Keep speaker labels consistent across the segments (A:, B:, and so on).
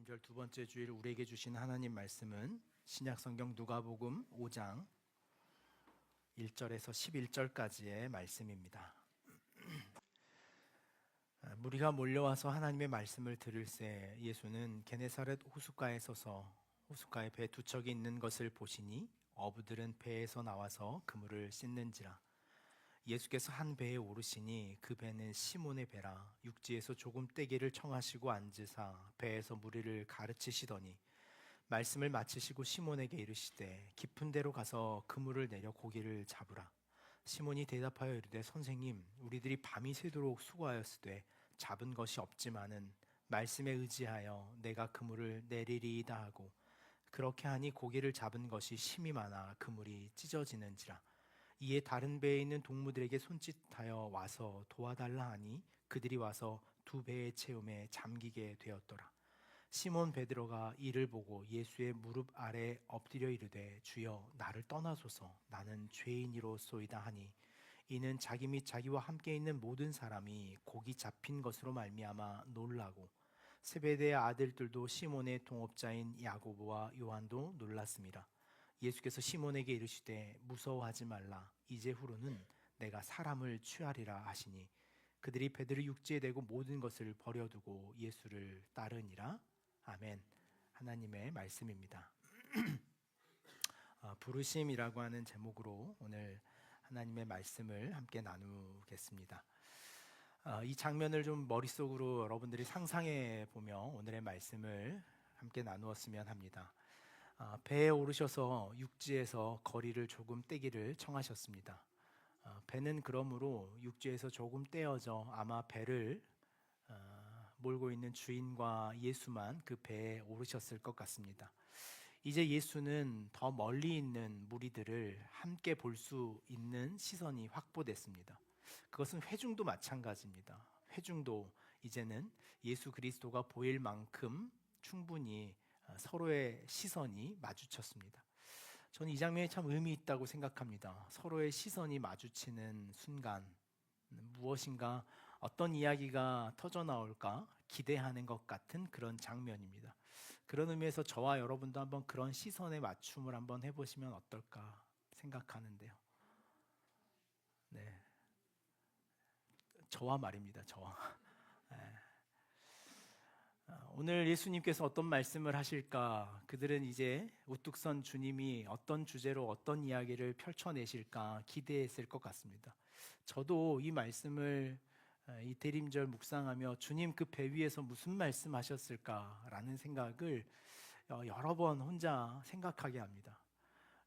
A: 대림절 두 번째 주일 우리에게 주신 하나님 말씀은 신약성경 누가복음 5장 1절에서 11절까지의 말씀입니다. 무리가 몰려와서 하나님의 말씀을 들을새 예수는 게네사렛 호숫가에 서서 호숫가에 배 두 척이 있는 것을 보시니 어부들은 배에서 나와서 그물을 씻는지라. 예수께서 한 배에 오르시니 그 배는 시몬의 배라. 육지에서 조금 떼기를 청하시고 앉으사 배에서 무리를 가르치시더니 말씀을 마치시고 시몬에게 이르시되 깊은 데로 가서 그물을 내려 고기를 잡으라. 시몬이 대답하여 이르되 선생님, 우리들이 밤이 새도록 수고하였으되 잡은 것이 없지만은 말씀에 의지하여 내가 그물을 내리리이다 하고 그렇게 하니 고기를 잡은 것이 심이 많아 그물이 찢어지는지라. 이에 다른 배에 있는 동무들에게 손짓하여 와서 도와달라 하니 그들이 와서 두 배의 채움에 잠기게 되었더라. 시몬 베드로가 이를 보고 예수의 무릎 아래 엎드려 이르되 주여 나를 떠나소서 나는 죄인이로소이다 하니 이는 자기 및 자기와 함께 있는 모든 사람이 고기 잡힌 것으로 말미암아 놀라고 세베대의 아들들도 시몬의 동업자인 야고보와 요한도 놀랐습니다. 예수께서 시몬에게 이르시되 무서워하지 말라. 이제후로는 내가 사람을 취하리라 하시니 그들이 배들을 육지에 대고 모든 것을 버려두고 예수를 따르니라. 아멘. 하나님의 말씀입니다. 부르심이라고 하는 제목으로 오늘 하나님의 말씀을 함께 나누겠습니다. 이 장면을 좀 머릿속으로 여러분들이 상상해 보며 오늘의 말씀을 함께 나누었으면 합니다. 배에 오르셔서 육지에서 거리를 조금 떼기를 청하셨습니다. 배는 그러므로 육지에서 조금 떼어져 아마 배를 몰고 있는 주인과 예수만 그 배에 오르셨을 것 같습니다. 이제 예수는 더 멀리 있는 무리들을 함께 볼 수 있는 시선이 확보됐습니다. 그것은 회중도 마찬가지입니다. 회중도 이제는 예수 그리스도가 보일 만큼 충분히 서로의 시선이 마주쳤습니다. 저는 이 장면이 참 의미 있다고 생각합니다. 서로의 시선이 마주치는 순간 무엇인가 어떤 이야기가 터져나올까 기대하는 것 같은 그런 장면입니다. 그런 의미에서 저와 여러분도 한번 그런 시선의 맞춤을 한번 해보시면 어떨까 생각하는데요. 네, 저와 말입니다. 저와. 네. 오늘 예수님께서 어떤 말씀을 하실까? 그들은 이제 우뚝 선 주님이 어떤 주제로 어떤 이야기를 펼쳐내실까 기대했을 것 같습니다. 저도 이 말씀을 이 대림절 묵상하며 주님 그 배 위에서 무슨 말씀하셨을까라는 생각을 여러 번 혼자 생각하게 합니다.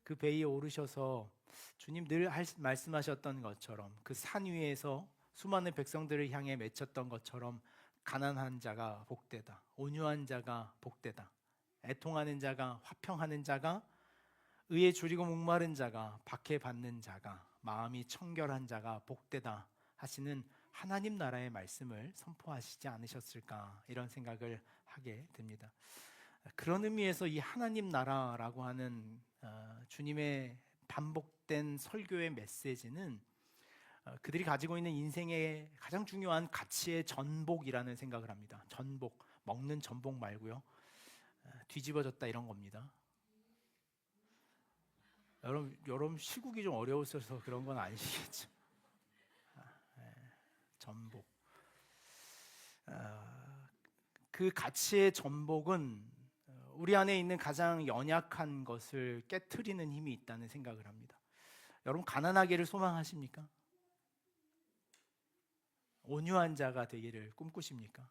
A: 그 배에 오르셔서 주님 늘 말씀하셨던 것처럼 그 산 위에서 수많은 백성들을 향해 맺혔던 것처럼 가난한 자가 복되다, 온유한 자가 복되다, 애통하는 자가, 화평하는 자가, 의에 줄이고 목마른 자가, 박해받는 자가, 마음이 청결한 자가 복되다 하시는 하나님 나라의 말씀을 선포하시지 않으셨을까 이런 생각을 하게 됩니다. 그런 의미에서 이 하나님 나라라고 하는 주님의 반복된 설교의 메시지는 그들이 가지고 있는 인생의 가장 중요한 가치의 전복이라는 생각을 합니다. 전복, 먹는 전복 말고요. 뒤집어졌다 이런 겁니다. 여러분 시국이 좀 어려우셔서 그런 건 아니시겠죠? 전복. 그 가치의 전복은 우리 안에 있는 가장 연약한 것을 깨트리는 힘이 있다는 생각을 합니다. 여러분 가난하기를 소망하십니까? 온유한 자가 되기를 꿈꾸십니까?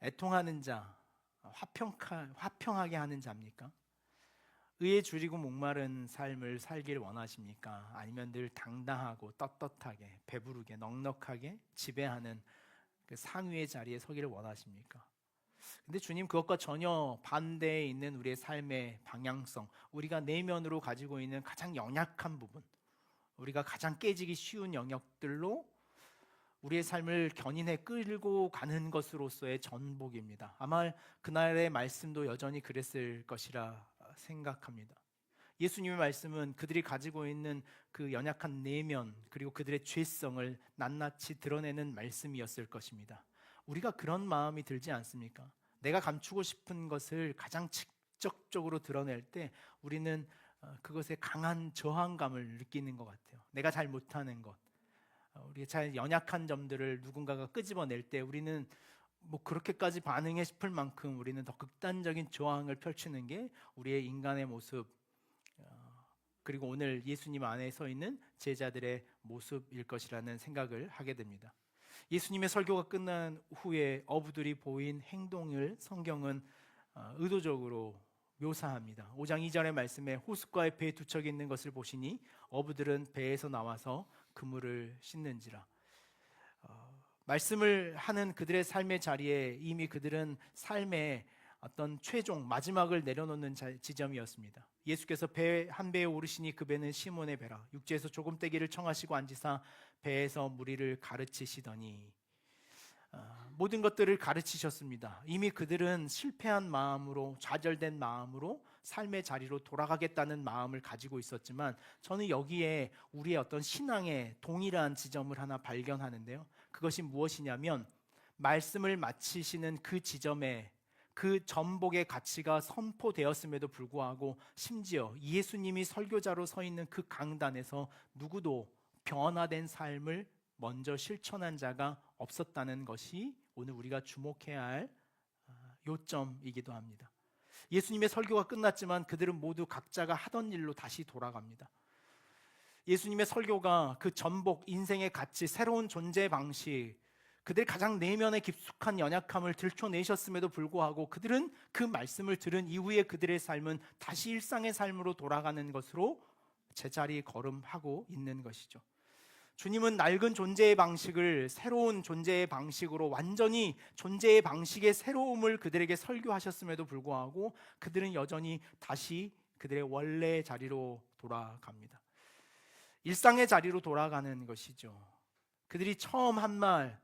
A: 애통하는 자, 화평하게 하는 자입니까? 의에 줄이고 목마른 삶을 살길 원하십니까? 아니면 늘 당당하고 떳떳하게, 배부르게, 넉넉하게 지배하는 그 상위의 자리에 서기를 원하십니까? 근데 주님 그것과 전혀 반대에 있는 우리의 삶의 방향성, 우리가 내면으로 가지고 있는 가장 연약한 부분, 우리가 가장 깨지기 쉬운 영역들로 우리의 삶을 견인해 끌고 가는 것으로서의 전복입니다. 아마 그날의 말씀도 여전히 그랬을 것이라 생각합니다. 예수님의 말씀은 그들이 가지고 있는 그 연약한 내면 그리고 그들의 죄성을 낱낱이 드러내는 말씀이었을 것입니다. 우리가 그런 마음이 들지 않습니까? 내가 감추고 싶은 것을 가장 직접적으로 드러낼 때 우리는 그것에 강한 저항감을 느끼는 것 같아요. 내가 잘 못하는 것, 우리가 잘 연약한 점들을 누군가가 끄집어낼 때 우리는 뭐 그렇게까지 반응해 싶을 만큼 우리는 더 극단적인 저항을 펼치는 게 우리의 인간의 모습, 그리고 오늘 예수님 안에 서 있는 제자들의 모습일 것이라는 생각을 하게 됩니다. 예수님의 설교가 끝난 후에 어부들이 보인 행동을 성경은 의도적으로 묘사합니다. 5장 2절의 말씀에 호숫가에 배 두 척이 있는 것을 보시니 어부들은 배에서 나와서 그물을 씻는지라. 말씀을 하는 그들의 삶의 자리에 이미 그들은 삶의 어떤 최종 마지막을 내려놓는 지점이었습니다. 예수께서 배 한 배에 오르시니 그 배는 시몬의 배라. 육지에서 조금 떼기를 청하시고 앉으사 배에서 무리를 가르치시더니, 모든 것들을 가르치셨습니다. 이미 그들은 실패한 마음으로, 좌절된 마음으로 삶의 자리로 돌아가겠다는 마음을 가지고 있었지만, 저는 여기에 우리의 어떤 신앙의 동일한 지점을 하나 발견하는데요. 그것이 무엇이냐면, 말씀을 마치시는 그 지점에 그 전복의 가치가 선포되었음에도 불구하고 심지어 예수님이 설교자로 서 있는 그 강단에서 누구도 변화된 삶을 먼저 실천한 자가 없었다는 것이 오늘 우리가 주목해야 할 요점이기도 합니다. 예수님의 설교가 끝났지만 그들은 모두 각자가 하던 일로 다시 돌아갑니다. 예수님의 설교가 그 전복, 인생의 가치, 새로운 존재 방식, 그들의 가장 내면의 깊숙한 연약함을 들춰내셨음에도 불구하고 그들은 그 말씀을 들은 이후에 그들의 삶은 다시 일상의 삶으로 돌아가는 것으로 제자리 걸음하고 있는 것이죠. 주님은 낡은 존재의 방식을 새로운 존재의 방식으로, 완전히 존재의 방식의 새로움을 그들에게 설교하셨음에도 불구하고 그들은 여전히 다시 그들의 원래의 자리로 돌아갑니다. 일상의 자리로 돌아가는 것이죠. 그들이 처음 한 말,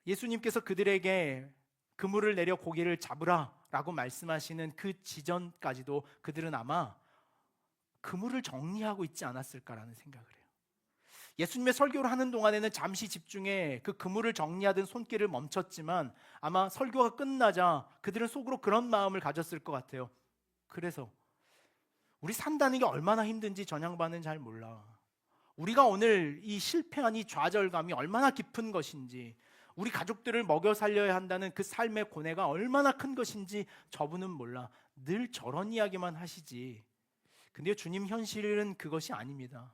A: 예수님께서 그들에게 그물을 내려 고기를 잡으라 라고 말씀하시는 그 지전까지도 그들은 아마 그물을 정리하고 있지 않았을까라는 생각을 해요. 예수님의 설교를 하는 동안에는 잠시 집중해 그 그물을 정리하던 손길을 멈췄지만 아마 설교가 끝나자 그들은 속으로 그런 마음을 가졌을 것 같아요. 그래서 우리 산다는 게 얼마나 힘든지 전향반은 잘 몰라. 우리가 오늘 이 실패한 이 좌절감이 얼마나 깊은 것인지, 우리 가족들을 먹여 살려야 한다는 그 삶의 고뇌가 얼마나 큰 것인지 저분은 몰라. 늘 저런 이야기만 하시지. 근데 주님 현실은 그것이 아닙니다.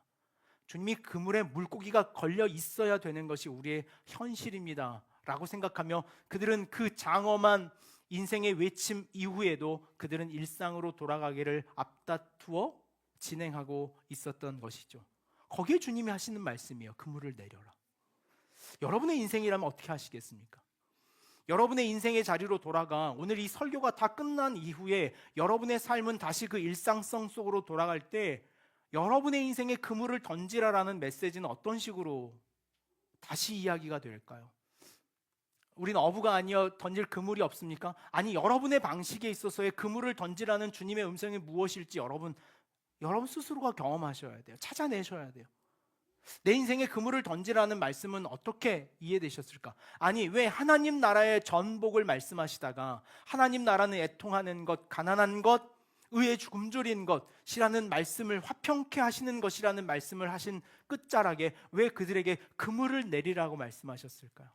A: 주님이 그물에 물고기가 걸려 있어야 되는 것이 우리의 현실입니다 라고 생각하며 그들은 그 장엄한 인생의 외침 이후에도 그들은 일상으로 돌아가기를 앞다투어 진행하고 있었던 것이죠. 거기에 주님이 하시는 말씀이에요. 그물을 내려라. 여러분의 인생이라면 어떻게 하시겠습니까? 여러분의 인생의 자리로 돌아가 오늘 이 설교가 다 끝난 이후에 여러분의 삶은 다시 그 일상성 속으로 돌아갈 때 여러분의 인생에 그물을 던지라라는 메시지는 어떤 식으로 다시 이야기가 될까요? 우린 어부가 아니어 던질 그물이 없습니까? 아니, 여러분의 방식에 있어서의 그물을 던지라는 주님의 음성이 무엇일지 여러분 스스로가 경험하셔야 돼요. 찾아내셔야 돼요. 내 인생에 그물을 던지라는 말씀은 어떻게 이해되셨을까? 아니, 왜 하나님 나라의 전복을 말씀하시다가 하나님 나라는 애통하는 것, 가난한 것, 의에 굶주린 것이라는 말씀을, 화평케 하시는 것이라는 말씀을 하신 끝자락에 왜 그들에게 그물을 내리라고 말씀하셨을까요?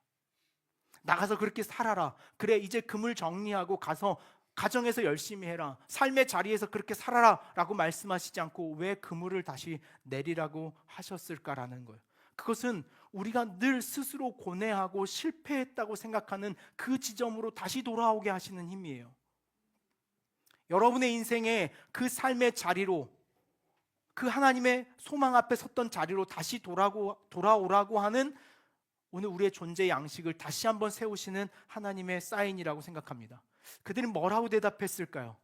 A: 나가서 그렇게 살아라. 그래, 이제 그물 정리하고 가서 가정에서 열심히 해라. 삶의 자리에서 그렇게 살아라 라고 말씀하시지 않고 왜 그물을 다시 내리라고 하셨을까라는 거예요. 그것은 우리가 늘 스스로 고뇌하고 실패했다고 생각하는 그 지점으로 다시 돌아오게 하시는 힘이에요. 여러분의 인생에 그 삶의 자리로, 그 하나님의 소망 앞에 섰던 자리로 다시 돌아오라고 하는 오늘 우리의 존재 양식을 다시 한번 세우시는 하나님의 사인이라고 생각합니다. 그들은 뭐라고 대답했을까요?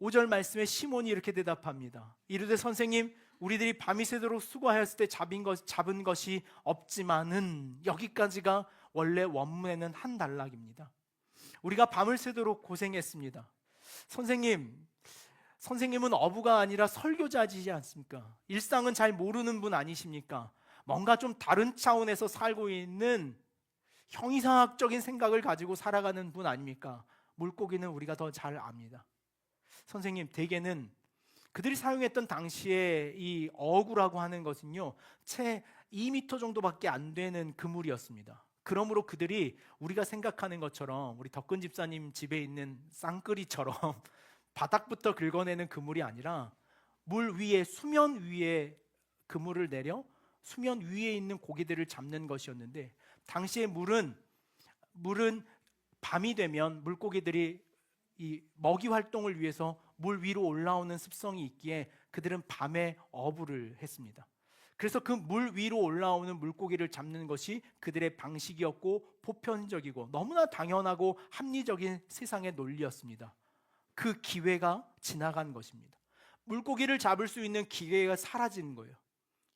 A: 5절 말씀에 시몬이 이렇게 대답합니다. 이르되 선생님, 우리들이 밤이 새도록 수고하였을 때 잡은 것이 없지만은, 여기까지가 원래 원문에는 한 단락입니다. 우리가 밤을 새도록 고생했습니다. 선생님은 어부가 아니라 설교자이지 않습니까? 일상은 잘 모르는 분 아니십니까? 뭔가 좀 다른 차원에서 살고 있는 형이상학적인 생각을 가지고 살아가는 분 아닙니까? 물고기는 우리가 더 잘 압니다. 선생님, 대개는 그들이 사용했던 당시에 이 어구라고 하는 것은요, 채 2m 정도밖에 안 되는 그물이었습니다. 그러므로 그들이 우리가 생각하는 것처럼 우리 덕근 집사님 집에 있는 쌍끌이처럼 바닥부터 긁어내는 그물이 아니라 물 위에, 수면 위에 그물을 내려 수면 위에 있는 고기들을 잡는 것이었는데, 당시의 물은 밤이 되면 물고기들이 이 먹이 활동을 위해서 물 위로 올라오는 습성이 있기에 그들은 밤에 어부를 했습니다. 그래서 그 물 위로 올라오는 물고기를 잡는 것이 그들의 방식이었고 보편적이고 너무나 당연하고 합리적인 세상의 논리였습니다. 그 기회가 지나간 것입니다. 물고기를 잡을 수 있는 기회가 사라진 거예요.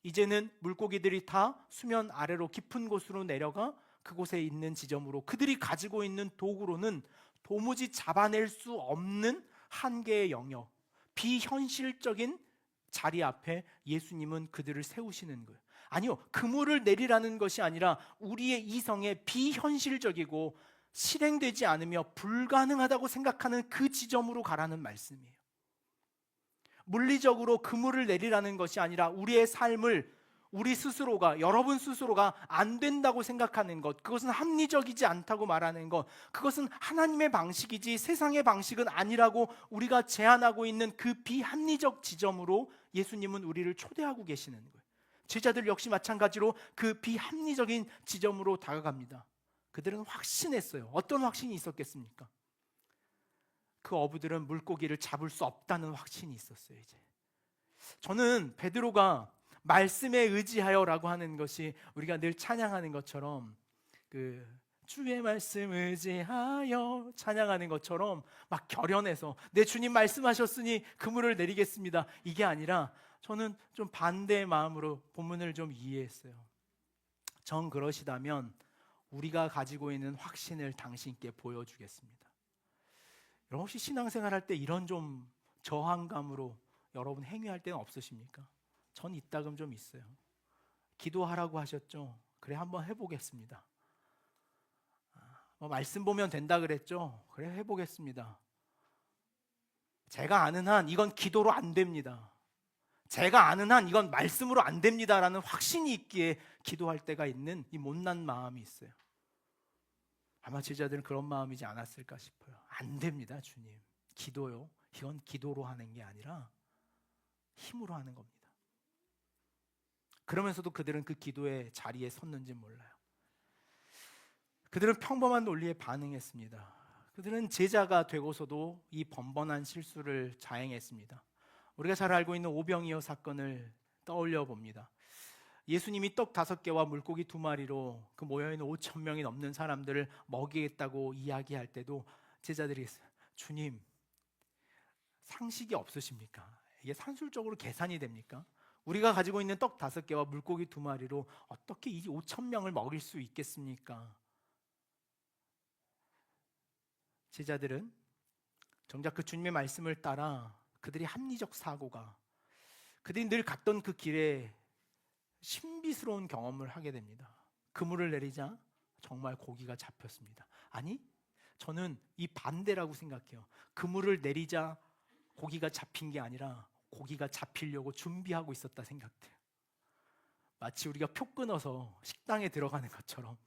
A: 이제는 물고기들이 다 수면 아래로 깊은 곳으로 내려가 그곳에 있는 지점으로 그들이 가지고 있는 도구로는 도무지 잡아낼 수 없는 한계의 영역, 비현실적인 자리 앞에 예수님은 그들을 세우시는 거예요. 아니요, 그물을 내리라는 것이 아니라 우리의 이성에 비현실적이고 실행되지 않으며 불가능하다고 생각하는 그 지점으로 가라는 말씀이에요. 물리적으로 그물을 내리라는 것이 아니라 우리의 삶을 우리 스스로가, 여러분 스스로가 안 된다고 생각하는 것, 그것은 합리적이지 않다고 말하는 것, 그것은 하나님의 방식이지 세상의 방식은 아니라고 우리가 제안하고 있는 그 비합리적 지점으로 예수님은 우리를 초대하고 계시는 거예요. 제자들 역시 마찬가지로 그 비합리적인 지점으로 다가갑니다. 그들은 확신했어요. 어떤 확신이 있었겠습니까? 그 어부들은 물고기를 잡을 수 없다는 확신이 있었어요. 이제 저는 베드로가 말씀에 의지하여라고 하는 것이 우리가 늘 찬양하는 것처럼 그 주의 말씀 의지하여 찬양하는 것처럼 막 결연해서 내 주님 말씀하셨으니 그물을 내리겠습니다, 이게 아니라 저는 좀 반대의 마음으로 본문을 좀 이해했어요. 정 그러시다면 우리가 가지고 있는 확신을 당신께 보여주겠습니다. 여러분 혹시 신앙생활 할 때 이런 좀 저항감으로 여러분 행위할 때는 없으십니까? 전 이따금 좀 있어요. 기도하라고 하셨죠? 그래 한번 해보겠습니다. 말씀 보면 된다 그랬죠? 그래 해보겠습니다. 제가 아는 한 이건 기도로 안 됩니다. 제가 아는 한 이건 말씀으로 안 됩니다라는 확신이 있기에 기도할 때가 있는 이 못난 마음이 있어요. 아마 제자들은 그런 마음이지 않았을까 싶어요. 안 됩니다, 주님. 기도요, 이건 기도로 하는 게 아니라 힘으로 하는 겁니다. 그러면서도 그들은 그 기도의 자리에 섰는지 몰라요. 그들은 평범한 논리에 반응했습니다. 그들은 제자가 되고서도 이 번번한 실수를 자행했습니다. 우리가 잘 알고 있는 오병이어 사건을 떠올려 봅니다. 예수님이 떡 5개와 물고기 2마리로 그 모여있는 5,000명이 넘는 사람들을 먹이겠다고 이야기할 때도 제자들이 주님, 상식이 없으십니까? 이게 산술적으로 계산이 됩니까? 우리가 가지고 있는 떡 5개와 물고기 2마리로 어떻게 이 5,000명을 먹일 수 있겠습니까? 제자들은 정작 그 주님의 말씀을 따라 그들이 합리적 사고가, 그들이 늘 갔던 그 길에 신비스러운 경험을 하게 됩니다. 그물을 내리자 정말 고기가 잡혔습니다. 아니, 저는 이 반대라고 생각해요. 그물을 내리자 고기가 잡힌 게 아니라 고기가 잡히려고 준비하고 있었다 생각돼요. 마치 우리가 표 끊어서 식당에 들어가는 것처럼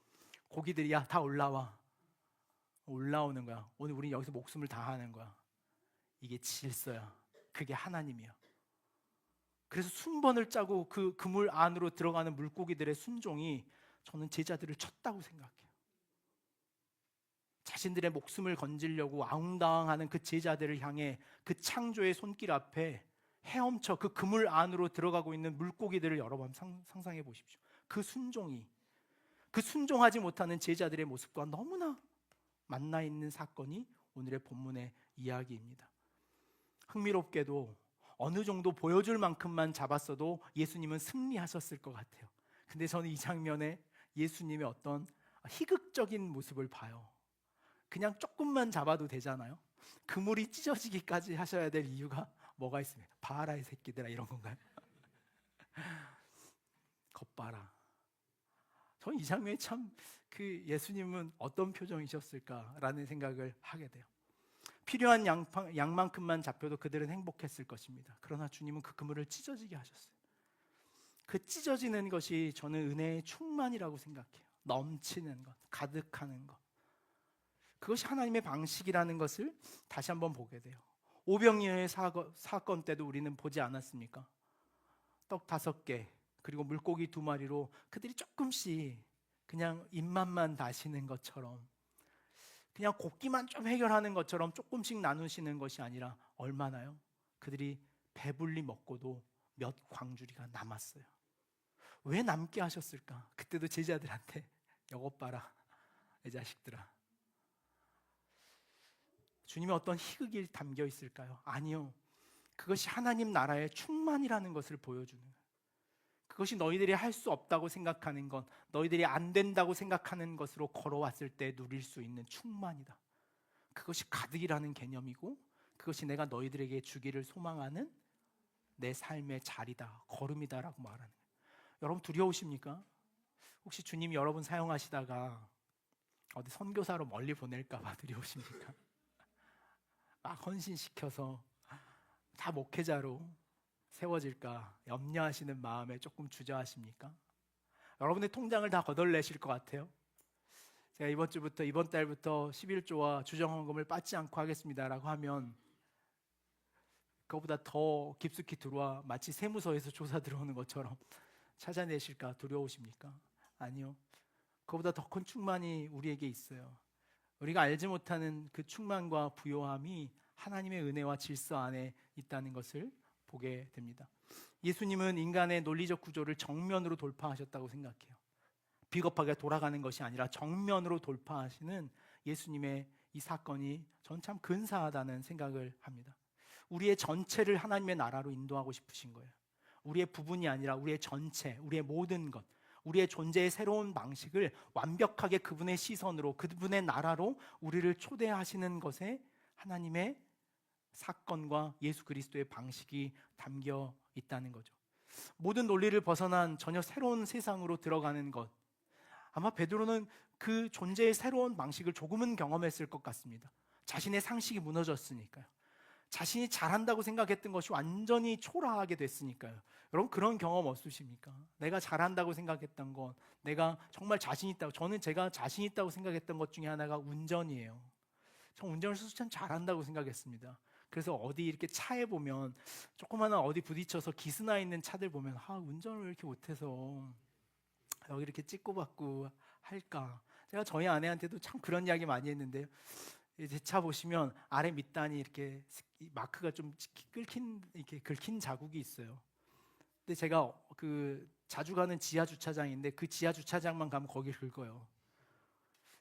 A: 고기들이 야 다 올라오는 거야. 오늘 우린 여기서 목숨을 다하는 거야. 이게 질서야. 그게 하나님이야. 그래서 순번을 짜고 그 그물 안으로 들어가는 물고기들의 순종이 저는 제자들을 쳤다고 생각해요. 자신들의 목숨을 건지려고 아웅다웅하는 그 제자들을 향해 그 창조의 손길 앞에 헤엄쳐 그 그물 안으로 들어가고 있는 물고기들을 여러 번 상상해 보십시오. 그 순종이, 그 순종하지 못하는 제자들의 모습과 너무나 만나 있는 사건이 오늘의 본문의 이야기입니다. 흥미롭게도 어느 정도 보여줄 만큼만 잡았어도 예수님은 승리하셨을 것 같아요. 근데 저는 이 장면에 예수님의 어떤 희극적인 모습을 봐요. 그냥 조금만 잡아도 되잖아요. 그물이 찢어지기까지 하셔야 될 이유가 뭐가 있습니까? 봐라 이 새끼들아, 이런 건가요? 겉봐라. 저는 이 장면이 참 그 예수님은 어떤 표정이셨을까라는 생각을 하게 돼요. 필요한 양만큼만 잡혀도 그들은 행복했을 것입니다. 그러나 주님은 그 그물을 찢어지게 하셨어요. 그 찢어지는 것이 저는 은혜의 충만이라고 생각해요. 넘치는 것, 가득하는 것. 그것이 하나님의 방식이라는 것을 다시 한번 보게 돼요. 오병이어의 사건 때도 우리는 보지 않았습니까? 떡 5개 그리고 물고기 2마리로 그들이 조금씩 그냥 입맛만 다시는 것처럼, 그냥 고기만 좀 해결하는 것처럼 조금씩 나누시는 것이 아니라 얼마나요? 그들이 배불리 먹고도 몇 광주리가 남았어요. 왜 남게 하셨을까? 그때도 제자들한테 이것 봐라 이 자식들아. 주님의 어떤 희극이 담겨 있을까요? 아니요. 그것이 하나님 나라의 충만이라는 것을 보여주는 거예요. 그것이 너희들이 할 수 없다고 생각하는 것, 너희들이 안 된다고 생각하는 것으로 걸어왔을 때 누릴 수 있는 충만이다. 그것이 가득이라는 개념이고, 그것이 내가 너희들에게 주기를 소망하는 내 삶의 자리다, 걸음이다라고 말하는 거예요. 여러분 두려우십니까? 혹시 주님이 여러분 사용하시다가 어디 선교사로 멀리 보낼까 봐 두려우십니까? 막 헌신시켜서 다 목회자로 세워질까 염려하시는 마음에 조금 주저하십니까? 여러분의 통장을 다 거덜내실 것 같아요. 제가 이번 달부터 11조와 주정헌금을 빠지 않고 하겠습니다라고 하면 그거보다 더 깊숙이 들어와 마치 세무서에서 조사 들어오는 것처럼 찾아내실까 두려우십니까? 아니요. 그거보다 더 큰 충만이 우리에게 있어요. 우리가 알지 못하는 그 충만과 부요함이 하나님의 은혜와 질서 안에 있다는 것을 보게 됩니다. 예수님은 인간의 논리적 구조를 정면으로 돌파하셨다고 생각해요. 비겁하게 돌아가는 것이 아니라 정면으로 돌파하시는 예수님의 이 사건이 전 참 근사하다는 생각을 합니다. 우리의 전체를 하나님의 나라로 인도하고 싶으신 거예요. 우리의 부분이 아니라 우리의 전체, 우리의 모든 것, 우리의 존재의 새로운 방식을 완벽하게 그분의 시선으로, 그분의 나라로 우리를 초대하시는 것에 하나님의 사건과 예수 그리스도의 방식이 담겨 있다는 거죠. 모든 논리를 벗어난 전혀 새로운 세상으로 들어가는 것, 아마 베드로는 그 존재의 새로운 방식을 조금은 경험했을 것 같습니다. 자신의 상식이 무너졌으니까요. 자신이 잘한다고 생각했던 것이 완전히 초라하게 됐으니까요. 여러분 그런 경험 없으십니까? 내가 잘한다고 생각했던 것, 내가 정말 자신 있다고, 저는 제가 자신 있다고 생각했던 것 중에 하나가 운전이에요. 저 운전을 참 잘한다고 생각했습니다. 그래서 어디 이렇게 차에 보면 조그마한 어디 부딪혀서 기스나 있는 차들 보면 운전을 왜 이렇게 못해서 여기 이렇게 찍고 받고 할까? 제가 저희 아내한테도 참 그런 이야기 많이 했는데요. 제 차 보시면 아래 밑단이 이렇게 마크가 좀 이렇게 긁힌 자국이 있어요. 근데 제가 그 자주 가는 지하 주차장인데 그 지하 주차장만 가면 거기 긁어요.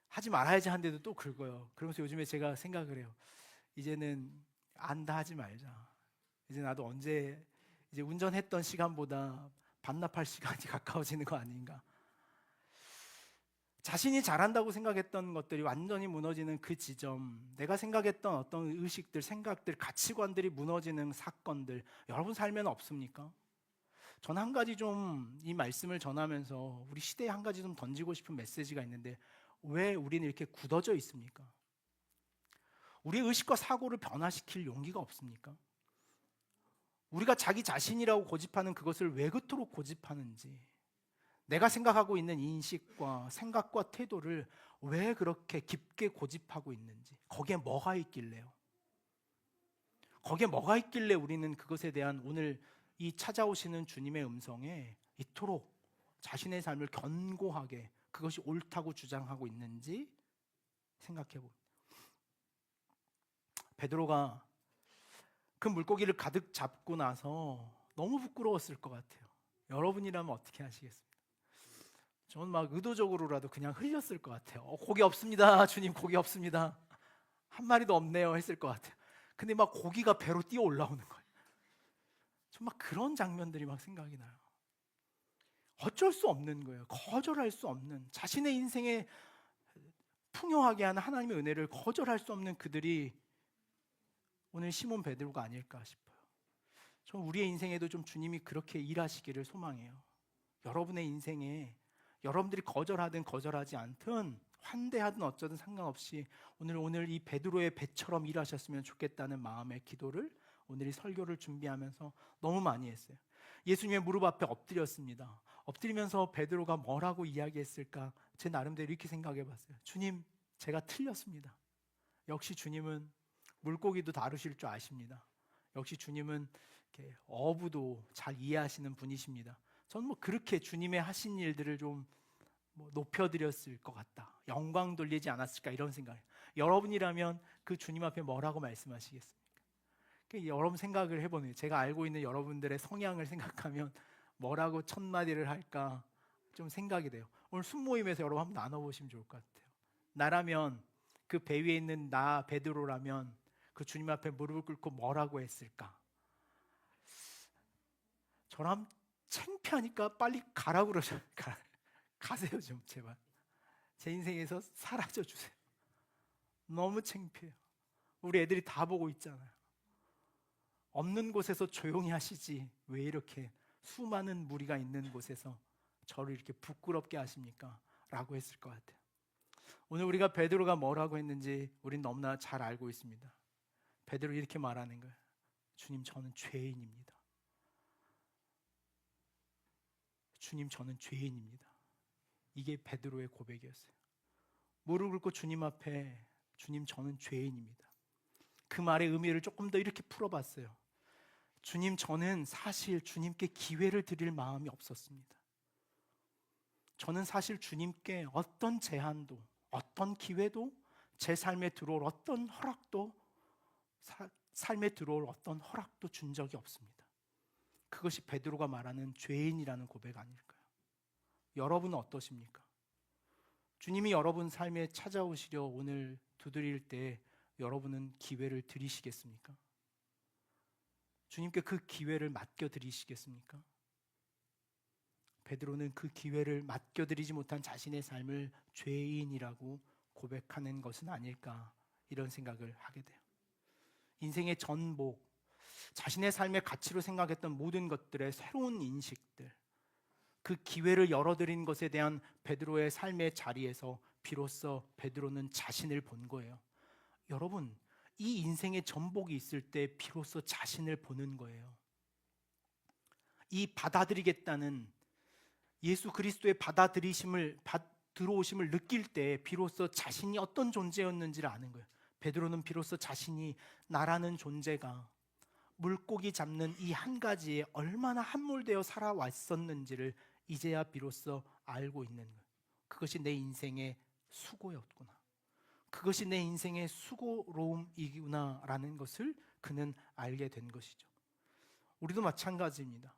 A: 하지 말아야지 하는데도 또 긁어요. 그러면서 요즘에 제가 생각을 해요. 이제는 안다 하지 말자. 이제 나도 언제 이제 운전했던 시간보다 반납할 시간이 가까워지는 거 아닌가. 자신이 잘한다고 생각했던 것들이 완전히 무너지는 그 지점, 내가 생각했던 어떤 의식들, 생각들, 가치관들이 무너지는 사건들, 여러분 삶에는 없습니까? 전 한 가지 좀 이 말씀을 전하면서 우리 시대에 한 가지 좀 던지고 싶은 메시지가 있는데, 왜 우리는 이렇게 굳어져 있습니까? 우리의 의식과 사고를 변화시킬 용기가 없습니까? 우리가 자기 자신이라고 고집하는 그것을 왜 그토록 고집하는지, 내가 생각하고 있는 인식과 생각과 태도를 왜 그렇게 깊게 고집하고 있는지, 거기에 뭐가 있길래요? 거기에 뭐가 있길래 우리는 그것에 대한 오늘 이 찾아오시는 주님의 음성에 이토록 자신의 삶을 견고하게 그것이 옳다고 주장하고 있는지 생각해 봅니다. 베드로가 그 물고기를 가득 잡고 나서 너무 부끄러웠을 것 같아요. 여러분이라면 어떻게 하시겠습니까? 저는 막 의도적으로라도 그냥 흘렸을 것 같아요. 고기 없습니다. 주님 고기 없습니다. 한 마리도 없네요 했을 것 같아요. 근데 막 고기가 배로 뛰어 올라오는 거예요. 정말 그런 장면들이 막 생각이 나요. 어쩔 수 없는 거예요. 거절할 수 없는, 자신의 인생에 풍요하게 하는 하나님의 은혜를 거절할 수 없는 그들이 오늘 시몬 베드로가 아닐까 싶어요. 저는 우리의 인생에도 좀 주님이 그렇게 일하시기를 소망해요. 여러분의 인생에 여러분들이 거절하든 거절하지 않든 환대하든 어쩌든 상관없이 오늘 이 베드로의 배처럼 일하셨으면 좋겠다는 마음의 기도를 오늘 이 설교를 준비하면서 너무 많이 했어요. 예수님의 무릎 앞에 엎드렸습니다. 엎드리면서 베드로가 뭐라고 이야기했을까? 제 나름대로 이렇게 생각해 봤어요. 주님, 제가 틀렸습니다. 역시 주님은 물고기도 다루실 줄 아십니다. 역시 주님은 이렇게 어부도 잘 이해하시는 분이십니다. 저는 그렇게 주님의 하신 일들을 좀 높여드렸을 것 같다, 영광 돌리지 않았을까, 이런 생각이에요. 여러분이라면 그 주님 앞에 뭐라고 말씀하시겠습니까? 여러분 생각을 해보네요. 제가 알고 있는 여러분들의 성향을 생각하면 뭐라고 첫 마디를 할까 좀 생각이 돼요. 오늘 순모임에서 여러분 한번 나눠보시면 좋을 것 같아요. 나라면, 그 배 위에 있는 나 베드로라면 그 주님 앞에 무릎을 꿇고 뭐라고 했을까? 저랑 창피하니까 빨리 가라고 그러죠. 가세요 좀 제발. 제 인생에서 사라져 주세요. 너무 창피해요. 우리 애들이 다 보고 있잖아요. 없는 곳에서 조용히 하시지 왜 이렇게 수많은 무리가 있는 곳에서 저를 이렇게 부끄럽게 하십니까? 라고 했을 것 같아요. 오늘 우리가 베드로가 뭐라고 했는지 우린 너무나 잘 알고 있습니다. 베드로 이렇게 말하는 거예요. 주님, 저는 죄인입니다. 주님, 저는 죄인입니다. 이게 베드로의 고백이었어요. 무릎 꿇고 주님 앞에, 주님, 저는 죄인입니다. 그 말의 의미를 조금 더 이렇게 풀어봤어요. 주님, 저는 사실 주님께 기회를 드릴 마음이 없었습니다. 저는 사실 주님께 어떤 제한도, 어떤 기회도, 제 삶에 들어올 어떤 허락도, 삶에 들어올 어떤 허락도 준 적이 없습니다. 그것이 베드로가 말하는 죄인이라는 고백 아닐까요? 여러분은 어떠십니까? 주님이 여러분 삶에 찾아오시려 오늘 두드릴 때 여러분은 기회를 드리시겠습니까? 주님께 그 기회를 맡겨드리시겠습니까? 베드로는 그 기회를 맡겨드리지 못한 자신의 삶을 죄인이라고 고백하는 것은 아닐까, 이런 생각을 하게 돼요. 인생의 전복, 자신의 삶의 가치로 생각했던 모든 것들의 새로운 인식들, 그 기회를 열어드린 것에 대한 베드로의 삶의 자리에서 비로소 베드로는 자신을 본 거예요. 여러분, 이 인생의 전복이 있을 때 비로소 자신을 보는 거예요. 이 받아들이겠다는 예수 그리스도의 들어오심을 느낄 때 비로소 자신이 어떤 존재였는지를 아는 거예요. 베드로는 비로소 자신이 나라는 존재가 물고기 잡는 이 한 가지에 얼마나 함몰되어 살아왔었는지를 이제야 비로소 알고 있는 거예요. 그것이 내 인생의 수고였구나, 그것이 내 인생의 수고로움이구나 라는 것을 그는 알게 된 것이죠. 우리도 마찬가지입니다.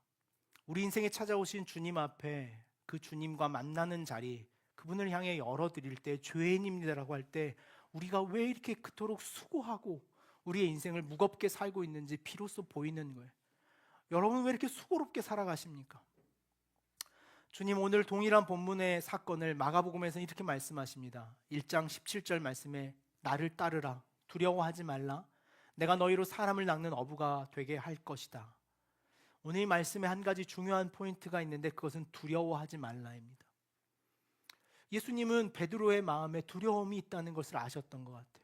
A: 우리 인생에 찾아오신 주님 앞에 그 주님과 만나는 자리, 그분을 향해 열어드릴 때 죄인입니다라고 할 때 우리가 왜 이렇게 그토록 수고하고 우리의 인생을 무겁게 살고 있는지 비로소 보이는 거예요. 여러분 왜 이렇게 수고롭게 살아가십니까? 주님 오늘 동일한 본문의 사건을 마가복음에서는 이렇게 말씀하십니다. 1장 17절 말씀에 나를 따르라, 두려워하지 말라, 내가 너희로 사람을 낚는 어부가 되게 할 것이다. 오늘 이 말씀에 한 가지 중요한 포인트가 있는데 그것은 두려워하지 말라입니다. 예수님은 베드로의 마음에 두려움이 있다는 것을 아셨던 것 같아요.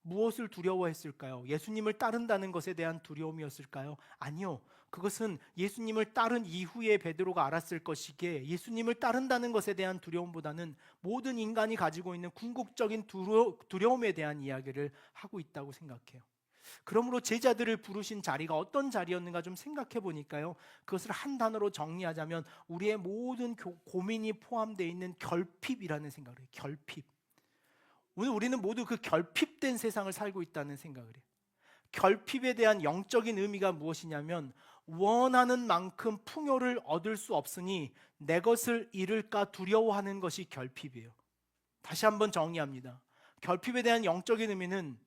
A: 무엇을 두려워했을까요? 예수님을 따른다는 것에 대한 두려움이었을까요? 아니요. 그것은 예수님을 따른 이후에 베드로가 알았을 것이기에 예수님을 따른다는 것에 대한 두려움보다는 모든 인간이 가지고 있는 궁극적인 두려움에 대한 이야기를 하고 있다고 생각해요. 그러므로 제자들을 부르신 자리가 어떤 자리였는가 좀 생각해 보니까요, 그것을 한 단어로 정리하자면 우리의 모든 고민이 포함되어 있는 결핍이라는 생각을 해요. 결핍. 오늘 우리는 모두 그 결핍된 세상을 살고 있다는 생각을 해요. 결핍에 대한 영적인 의미가 무엇이냐면 원하는 만큼 풍요를 얻을 수 없으니 내 것을 잃을까 두려워하는 것이 결핍이에요. 다시 한번 정리합니다. 결핍에 대한 영적인 의미는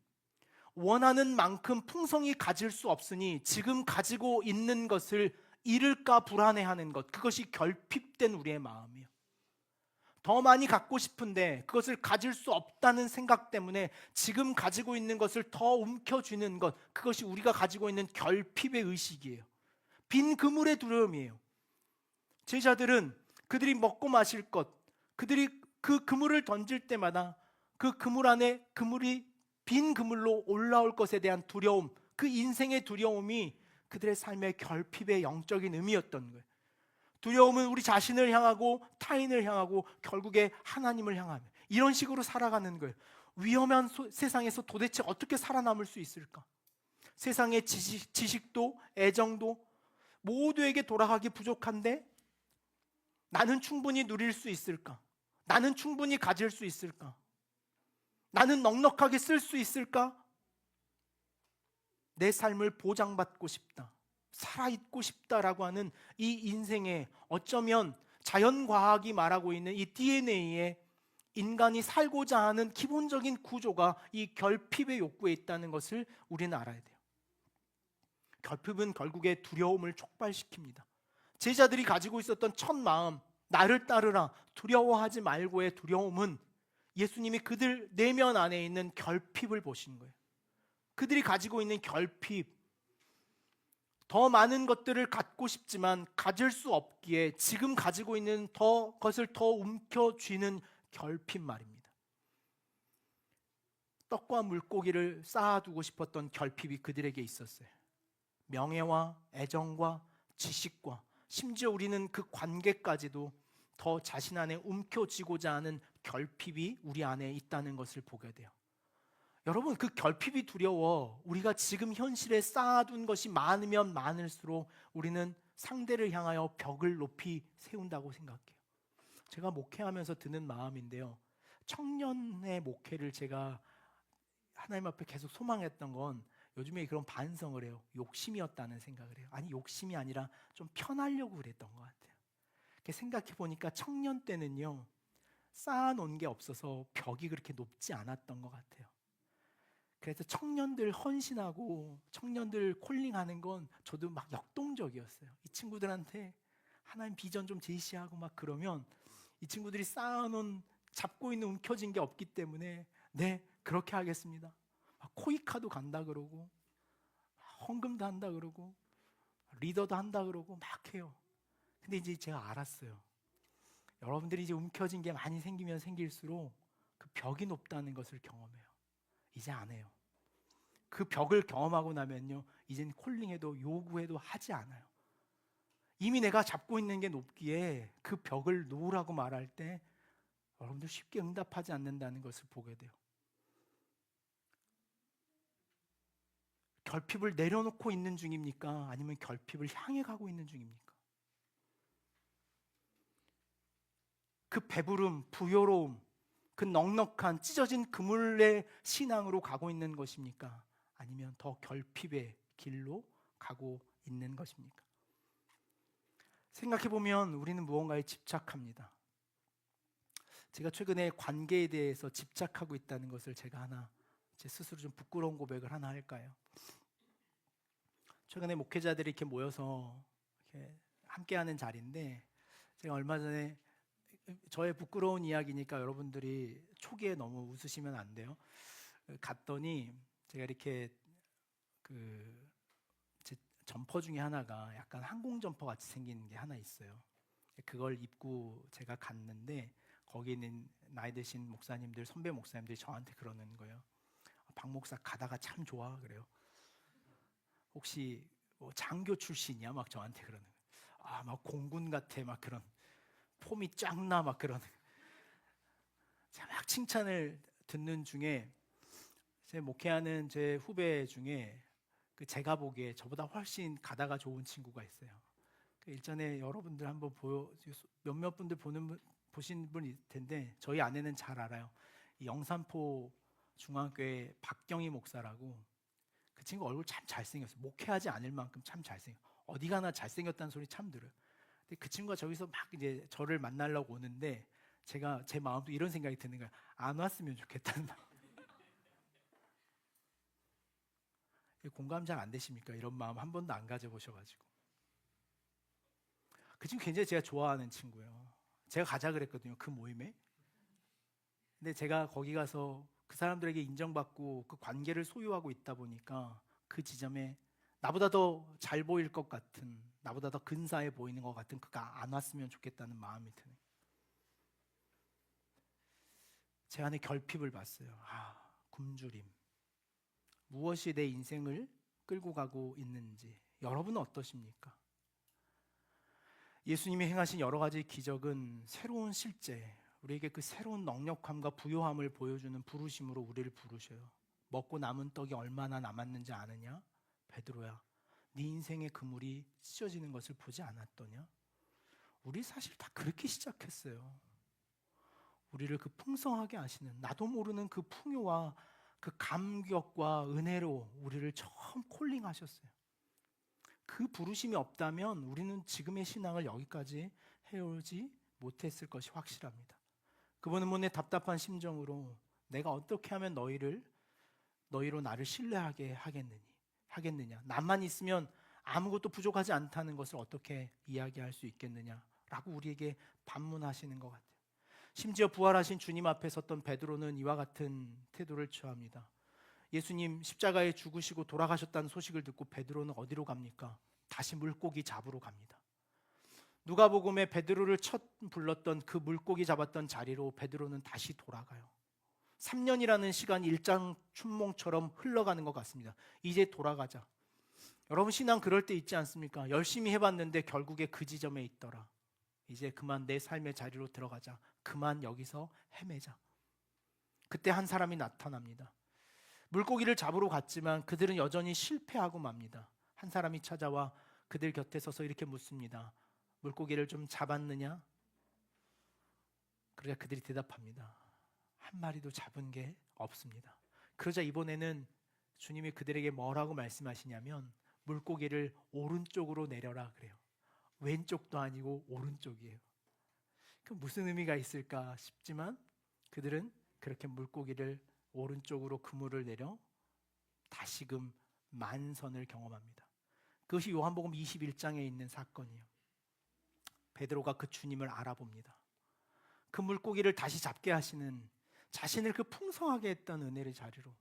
A: 원하는 만큼 풍성히 가질 수 없으니 지금 가지고 있는 것을 잃을까 불안해하는 것, 그것이 결핍된 우리의 마음이에요. 더 많이 갖고 싶은데 그것을 가질 수 없다는 생각 때문에 지금 가지고 있는 것을 더 움켜쥐는 것, 그것이 우리가 가지고 있는 결핍의 의식이에요. 빈 그물의 두려움이에요. 제자들은 그들이 먹고 마실 것, 그들이 그 그물을 던질 때마다 그 그물 안에 빈 그물로 올라올 것에 대한 두려움, 그 인생의 두려움이 그들의 삶의 결핍의 영적인 의미였던 거예요. 두려움은 우리 자신을 향하고 타인을 향하고 결국에 하나님을 향하며 이런 식으로 살아가는 거예요. 위험한 세상에서 도대체 어떻게 살아남을 수 있을까? 세상의 지식도 애정도 모두에게 돌아가기 부족한데 나는 충분히 누릴 수 있을까? 나는 충분히 가질 수 있을까? 나는 넉넉하게 쓸 수 있을까? 내 삶을 보장받고 싶다, 살아있고 싶다라고 하는 이 인생에 어쩌면 자연과학이 말하고 있는 이 DNA에 인간이 살고자 하는 기본적인 구조가 이 결핍의 욕구에 있다는 것을 우리는 알아야 돼요. 결핍은 결국에 두려움을 촉발시킵니다. 제자들이 가지고 있었던 첫 마음, 나를 따르라, 두려워하지 말고의 두려움은 예수님이 그들 내면 안에 있는 결핍을 보신 거예요. 그들이 가지고 있는 결핍, 더 많은 것들을 갖고 싶지만 가질 수 없기에 지금 가지고 있는 것을 더 움켜쥐는 결핍 말입니다. 떡과 물고기를 쌓아두고 싶었던 결핍이 그들에게 있었어요. 명예와 애정과 지식과 심지어 우리는 그 관계까지도 더 자신 안에 움켜쥐고자 하는 결핍이 우리 안에 있다는 것을 보게 돼요. 여러분, 그 결핍이 두려워 우리가 지금 현실에 쌓아둔 것이 많으면 많을수록 우리는 상대를 향하여 벽을 높이 세운다고 생각해요. 제가 목회하면서 드는 마음인데요, 청년의 목회를 제가 하나님 앞에 계속 소망했던 건 요즘에 그런 반성을 해요. 욕심이었다는 생각을 해요. 아니, 욕심이 아니라 좀 편하려고 그랬던 것 같아요. 생각해 보니까 청년 때는요, 쌓아놓은 게 없어서 벽이 그렇게 높지 않았던 것 같아요. 그래서 청년들 헌신하고 청년들 콜링하는 건 저도 막 역동적이었어요. 이 친구들한테 하나님 비전 좀 제시하고 막 그러면 이 친구들이 쌓아놓은, 잡고 있는 움켜진 게 없기 때문에 네, 그렇게 하겠습니다. 코이카도 간다 그러고 헌금도 한다 그러고 리더도 한다 그러고 막 해요. 근데 이제 제가 알았어요. 여러분들이 이제 움켜진 게 많이 생기면 생길수록 그 벽이 높다는 것을 경험해요. 이제 안 해요. 그 벽을 경험하고 나면요, 이젠 콜링해도 요구해도 하지 않아요. 이미 내가 잡고 있는 게 높기에 그 벽을 놓으라고 말할 때 여러분들 쉽게 응답하지 않는다는 것을 보게 돼요. 결핍을 내려놓고 있는 중입니까? 아니면 결핍을 향해 가고 있는 중입니까? 그 배부름, 부요로움, 그 넉넉한 찢어진 그물의 신앙으로 가고 있는 것입니까? 아니면 더 결핍의 길로 가고 있는 것입니까? 생각해보면 우리는 무언가에 집착합니다. 제가 최근에 관계에 대해서 집착하고 있다는 것을 제가 하나, 제 스스로 좀 부끄러운 고백을 하나 할까요? 최근에 목회자들이 이렇게 모여서 이렇게 함께하는 자리인데, 제가 얼마 전에, 저의 부끄러운 이야기니까 여러분들이 초기에 너무 웃으시면 안 돼요. 갔더니 제가 이렇게 제 점퍼 중에 하나가 약간 항공 점퍼 같이 생긴 게 하나 있어요. 그걸 입고 제가 갔는데 거기 있는 나이 드신 목사님들, 선배 목사님들이 저한테 그러는 거예요. 박 목사 가다가 참 좋아 그래요. 혹시 뭐 장교 출신이야? 막 저한테 그러는 거예요. 막 공군 같아 막 그런, 폼이 쫙 나 막 그런. 제가 막 칭찬을 듣는 중에 제 목회하는 제 후배 중에 제가 보기에 저보다 훨씬 가다가 좋은 친구가 있어요. 일전에 여러분들 한번 몇몇 분들 보신 분일 텐데 저희 아내는 잘 알아요. 영산포 중앙교회 박경희 목사라고, 그 친구 얼굴 참 잘생겼어요. 목회하지 않을 만큼 참 잘생겨. 어디 가나 잘생겼다는 소리 참 들어요. 근데 그 친구가 저기서 막 이제 저를 만나려고 오는데 제 마음도 이런 생각이 드는 거예요. 안 왔으면 좋겠다는 마음. 공감 잘 안 되십니까? 이런 마음 한 번도 안 가져보셔가지고. 그 친구 굉장히 제가 좋아하는 친구예요. 제가 가자 그랬거든요, 그 모임에. 근데 제가 거기 가서 그 사람들에게 인정받고 그 관계를 소유하고 있다 보니까 그 지점에 나보다 더 잘 보일 것 같은, 나보다 더 근사해 보이는 것 같은 그가 안 왔으면 좋겠다는 마음이 드네요. 제 안에 결핍을 봤어요. 굶주림. 무엇이 내 인생을 끌고 가고 있는지. 여러분은 어떠십니까? 예수님이 행하신 여러 가지 기적은 새로운 실제, 우리에게 그 새로운 넉넉함과 부요함을 보여주는 부르심으로 우리를 부르셔요. 먹고 남은 떡이 얼마나 남았는지 아느냐? 베드로야, 네 인생의 그물이 찢어지는 것을 보지 않았더냐? 우리 사실 다 그렇게 시작했어요. 우리를 그 풍성하게 하시는, 나도 모르는 그 풍요와 그 감격과 은혜로 우리를 처음 콜링하셨어요. 그 부르심이 없다면 우리는 지금의 신앙을 여기까지 해오지 못했을 것이 확실합니다. 그분은 문에 답답한 심정으로 내가 어떻게 하면 너희로 나를 신뢰하게 하겠느냐? 나만 있으면 아무것도 부족하지 않다는 것을 어떻게 이야기할 수 있겠느냐라고 우리에게 반문하시는 것 같아요. 심지어 부활하신 주님 앞에 섰던 베드로는 이와 같은 태도를 취합니다. 예수님 십자가에 죽으시고 돌아가셨다는 소식을 듣고 베드로는 어디로 갑니까? 다시 물고기 잡으러 갑니다. 누가복음에 베드로를 첫 불렀던 그 물고기 잡았던 자리로 베드로는 다시 돌아가요. 3년이라는 시간이 일장춘몽처럼 흘러가는 것 같습니다. 이제 돌아가자. 여러분 신앙 그럴 때 있지 않습니까? 열심히 해봤는데 결국에 그 지점에 있더라. 이제 그만 내 삶의 자리로 들어가자. 그만 여기서 헤매자. 그때 한 사람이 나타납니다. 물고기를 잡으러 갔지만 그들은 여전히 실패하고 맙니다. 한 사람이 찾아와 그들 곁에 서서 이렇게 묻습니다. 물고기를 좀 잡았느냐? 그러자 그들이 대답합니다. 한 마리도 잡은 게 없습니다. 그러자 이번에는 주님이 그들에게 뭐라고 말씀하시냐면 물고기를 오른쪽으로 내려라 그래요. 왼쪽도 아니고 오른쪽이에요. 그 무슨 의미가 있을까 싶지만 그들은 그렇게 물고기를 오른쪽으로 그물을 내려 다시금 만선을 경험합니다. 그것이 요한복음 21장에 있는 사건이에요. 베드로가 그 주님을 알아봅니다. 그 물고기를 다시 잡게 하시는 자신을 그 풍성하게 했던 은혜의 자리로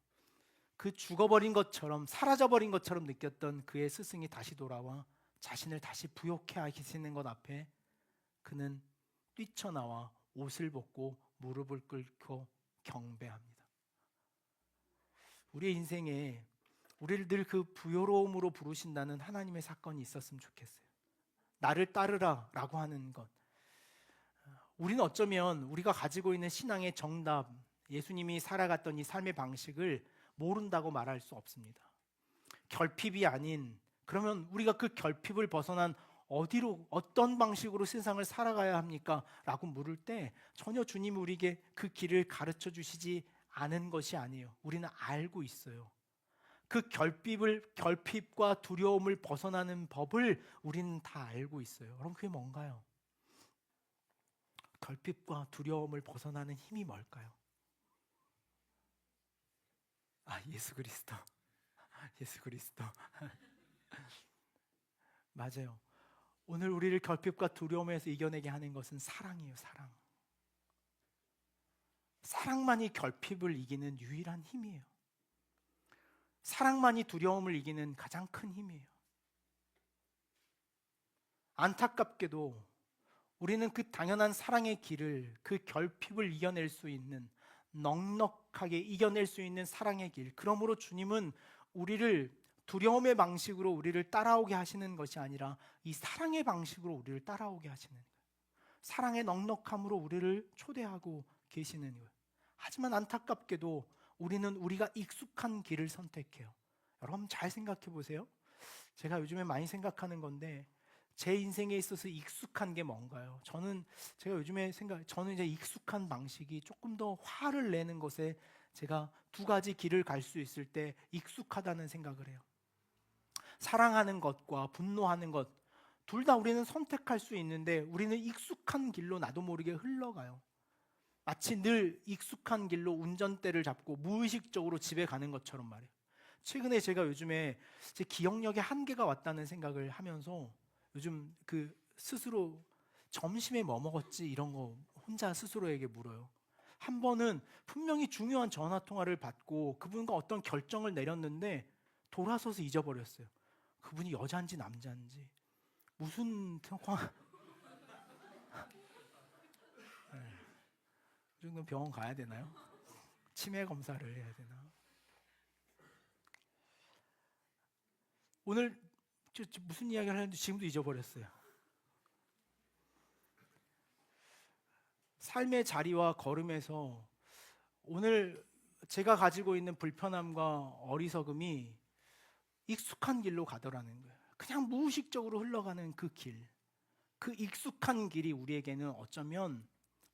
A: 그 죽어버린 것처럼 사라져버린 것처럼 느꼈던 그의 스승이 다시 돌아와 자신을 다시 부욕해 하시는 것 앞에 그는 뛰쳐나와 옷을 벗고 무릎을 꿇고 경배합니다. 우리의 인생에 우리를 늘 그 부요로움으로 부르신다는 하나님의 사건이 있었으면 좋겠어요. 나를 따르라 라고 하는 것. 우리는 어쩌면 우리가 가지고 있는 신앙의 정답, 예수님이 살아갔던 이 삶의 방식을 모른다고 말할 수 없습니다. 결핍이 아닌, 그러면 우리가 그 결핍을 벗어난 어디로, 어떤 방식으로 세상을 살아가야 합니까? 라고 물을 때 전혀 주님이 우리에게 그 길을 가르쳐 주시지 않은 것이 아니에요. 우리는 알고 있어요. 그 결핍과 두려움을 벗어나는 법을 우리는 다 알고 있어요. 여러분 그게 뭔가요? 결핍과 두려움을 벗어나는 힘이 뭘까요? 예수 그리스도. 예수 그리스도. 맞아요. 오늘 우리를 결핍과 두려움에서 이겨내게 하는 것은 사랑이에요. 사랑. 사랑만이 결핍을 이기는 유일한 힘이에요. 사랑만이 두려움을 이기는 가장 큰 힘이에요. 안타깝게도 우리는 그 당연한 사랑의 길을, 그 결핍을 이겨낼 수 있는, 넉넉하게 이겨낼 수 있는 사랑의 길, 그러므로 주님은 우리를 두려움의 방식으로 우리를 따라오게 하시는 것이 아니라 이 사랑의 방식으로 우리를 따라오게 하시는 거예요. 사랑의 넉넉함으로 우리를 초대하고 계시는 거예요. 하지만 안타깝게도 우리는 우리가 익숙한 길을 선택해요. 여러분 잘 생각해 보세요. 제가 요즘에 많이 생각하는 건데 제 인생에 있어서 익숙한 게 뭔가요? 저는 이제 익숙한 방식이 조금 더 화를 내는 것에 제가 두 가지 길을 갈 수 있을 때 익숙하다는 생각을 해요. 사랑하는 것과 분노하는 것, 둘 다 우리는 선택할 수 있는데 우리는 익숙한 길로 나도 모르게 흘러가요. 마치 늘 익숙한 길로 운전대를 잡고 무의식적으로 집에 가는 것처럼 말이에요. 최근에 제가 요즘에 제 기억력에 한계가 왔다는 생각을 하면서 요즘 그 스스로 점심에 뭐 먹었지 이런 거 혼자 스스로에게 물어요. 한 번은 분명히 중요한 전화 통화를 받고 그분과 어떤 결정을 내렸는데 돌아서서 잊어버렸어요. 그분이 여자인지 남자인지. 무슨 상황? 이 정도면 병원 가야 되나요? 치매 검사를 해야 되나? 오늘 무슨 이야기를 하는지 지금도 잊어버렸어요. 삶의 자리와 걸음에서 오늘 제가 가지고 있는 불편함과 어리석음이 익숙한 길로 가더라는 거예요. 그냥 무의식적으로 흘러가는 그 길, 그 익숙한 길이 우리에게는 어쩌면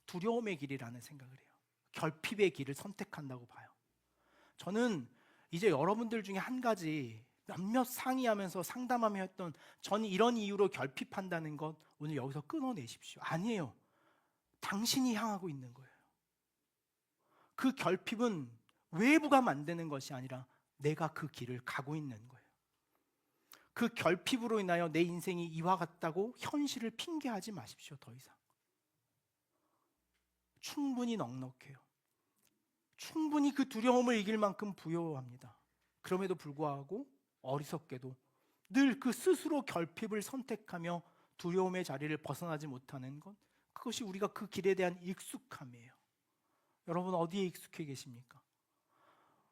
A: 두려움의 길이라는 생각을 해요. 결핍의 길을 선택한다고 봐요. 저는 이제 여러분들 중에 한 가지 몇몇 상의하면서 상담하며 했던, 저는 이런 이유로 결핍한다는 것 오늘 여기서 끊어내십시오. 아니에요. 당신이 향하고 있는 거예요. 그 결핍은 외부가 만드는 것이 아니라 내가 그 길을 가고 있는 거예요. 그 결핍으로 인하여 내 인생이 이와 같다고 현실을 핑계하지 마십시오. 더 이상. 충분히 넉넉해요. 충분히 그 두려움을 이길 만큼 부여합니다. 그럼에도 불구하고 어리석게도 늘 그 스스로 결핍을 선택하며 두려움의 자리를 벗어나지 못하는 것, 그것이 우리가 그 길에 대한 익숙함이에요. 여러분 어디에 익숙해 계십니까?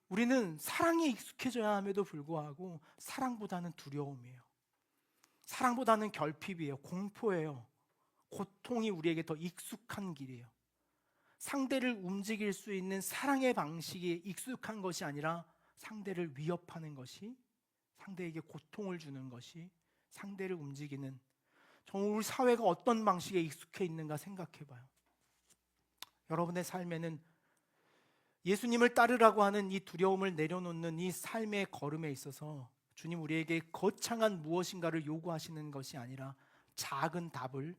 A: 우리는 사랑에 익숙해져야 함에도 불구하고 사랑보다는 두려움이에요. 사랑보다는 결핍이에요. 공포예요. 고통이 우리에게 더 익숙한 길이에요. 상대를 움직일 수 있는 사랑의 방식이 익숙한 것이 아니라 상대를 위협하는 것이, 상대에게 고통을 주는 것이 상대를 움직이는, 정말 우리 사회가 어떤 방식에 익숙해 있는가 생각해 봐요. 여러분의 삶에는 예수님을 따르라고 하는 이 두려움을 내려놓는 이 삶의 걸음에 있어서 주님 우리에게 거창한 무엇인가를 요구하시는 것이 아니라 작은 답을,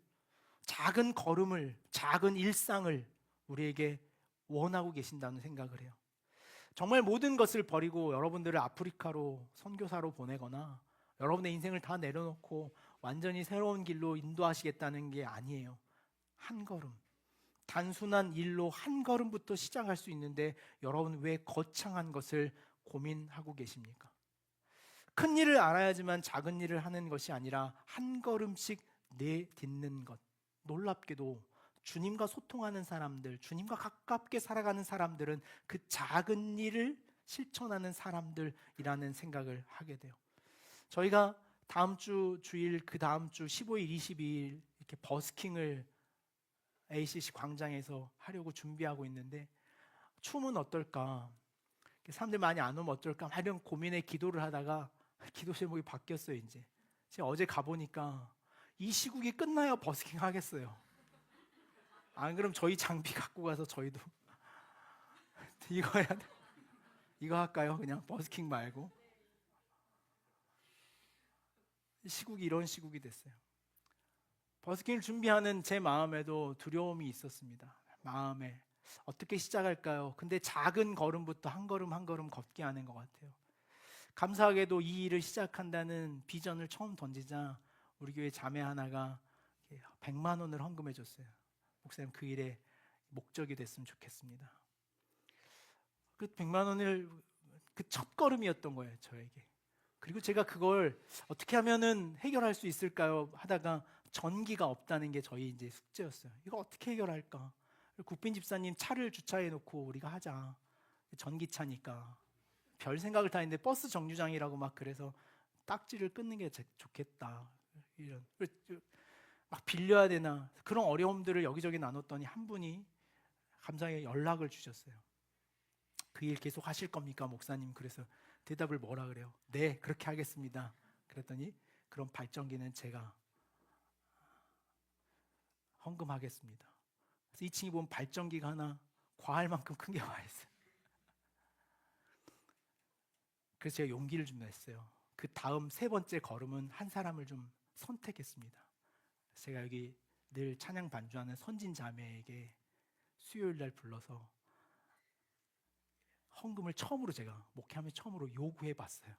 A: 작은 걸음을, 작은 일상을 우리에게 원하고 계신다는 생각을 해요. 정말 모든 것을 버리고 여러분들을 아프리카로 선교사로 보내거나 여러분의 인생을 다 내려놓고 완전히 새로운 길로 인도하시겠다는 게 아니에요. 한 걸음, 단순한 일로 한 걸음부터 시작할 수 있는데 여러분 왜 거창한 것을 고민하고 계십니까? 큰 일을 알아야지만 작은 일을 하는 것이 아니라 한 걸음씩 내딛는 것. 놀랍게도 주님과 소통하는 사람들, 주님과 가깝게 살아가는 사람들은 그 작은 일을 실천하는 사람들이라는 생각을 하게 돼요. 저희가 다음 주 주일, 그 다음 주 15일, 22일 이렇게 버스킹을 ACC 광장에서 하려고 준비하고 있는데 춤은 어떨까? 사람들 많이 안 오면 어떨까? 막 이런 고민에 기도를 하다가 기도 제목이 바뀌었어요. 이제 제가 어제 가보니까 이 시국이 끝나야 버스킹 하겠어요. 안 그럼 저희 장비 갖고 가서 저희도 이거 해야 돼. 이거 할까요? 그냥 버스킹 말고. 시국이 이런 시국이 됐어요. 버스킹을 준비하는 제 마음에도 두려움이 있었습니다. 마음에 어떻게 시작할까요? 근데 작은 걸음부터 한 걸음 한 걸음 걷게 하는 것 같아요. 감사하게도 이 일을 시작한다는 비전을 처음 던지자 우리 교회 자매 하나가 100만 원을 헌금해 줬어요. 목사님 그 일에 목적이 됐으면 좋겠습니다. 그 100만 원을 그 첫 걸음이었던 거예요, 저에게. 그리고 제가 그걸 어떻게 하면은 해결할 수 있을까요? 하다가 전기가 없다는 게 저희 이제 숙제였어요. 이거 어떻게 해결할까? 국빈 집사님 차를 주차해 놓고 우리가 하자. 전기차니까. 별 생각을 다 했는데 버스 정류장이라고 막 그래서 딱지를 끊는 게 좋겠다. 이런. 막 빌려야 되나. 그런 어려움들을 여기저기 나눴더니 한 분이 감사하게 연락을 주셨어요. 그 일 계속 하실 겁니까, 목사님? 그래서 대답을 뭐라 그래요? 네, 그렇게 하겠습니다. 그랬더니 그럼 발전기는 제가 헌금하겠습니다. 그래서 2층에 보면 발전기가 하나 과할 만큼 큰 게 와 있어요. 그래서 제가 용기를 좀 냈어요. 그 다음 세 번째 걸음은 한 사람을 좀 선택했습니다. 제가 여기 늘 찬양 반주하는 선진 자매에게 수요일 날 불러서 헌금을 처음으로 제가 목회하면서 처음으로 요구해 봤어요.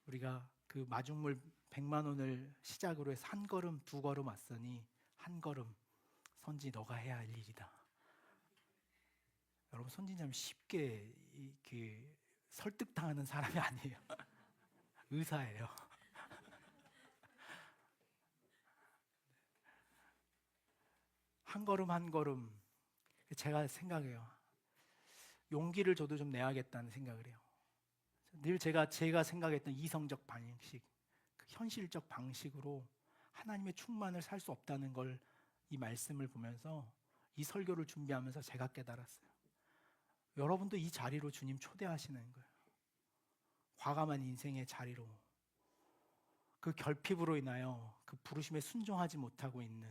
A: 우리가 그 마중물 100만 원을 시작으로 해서 한 걸음 두 걸음 왔으니 한 걸음 선지 너가 해야 할 일이다. 여러분 선진자면 쉽게 설득당하는 사람이 아니에요. 의사예요. 한 걸음 한 걸음 제가 생각해요. 용기를 저도 좀 내야겠다는 생각을 해요. 늘 제가 생각했던 이성적 방식, 그 현실적 방식으로 하나님의 충만을 살 수 없다는 걸 이 말씀을 보면서 이 설교를 준비하면서 제가 깨달았어요. 여러분도 이 자리로 주님 초대하시는 거예요. 과감한 인생의 자리로. 그 결핍으로 인하여 그 부르심에 순종하지 못하고 있는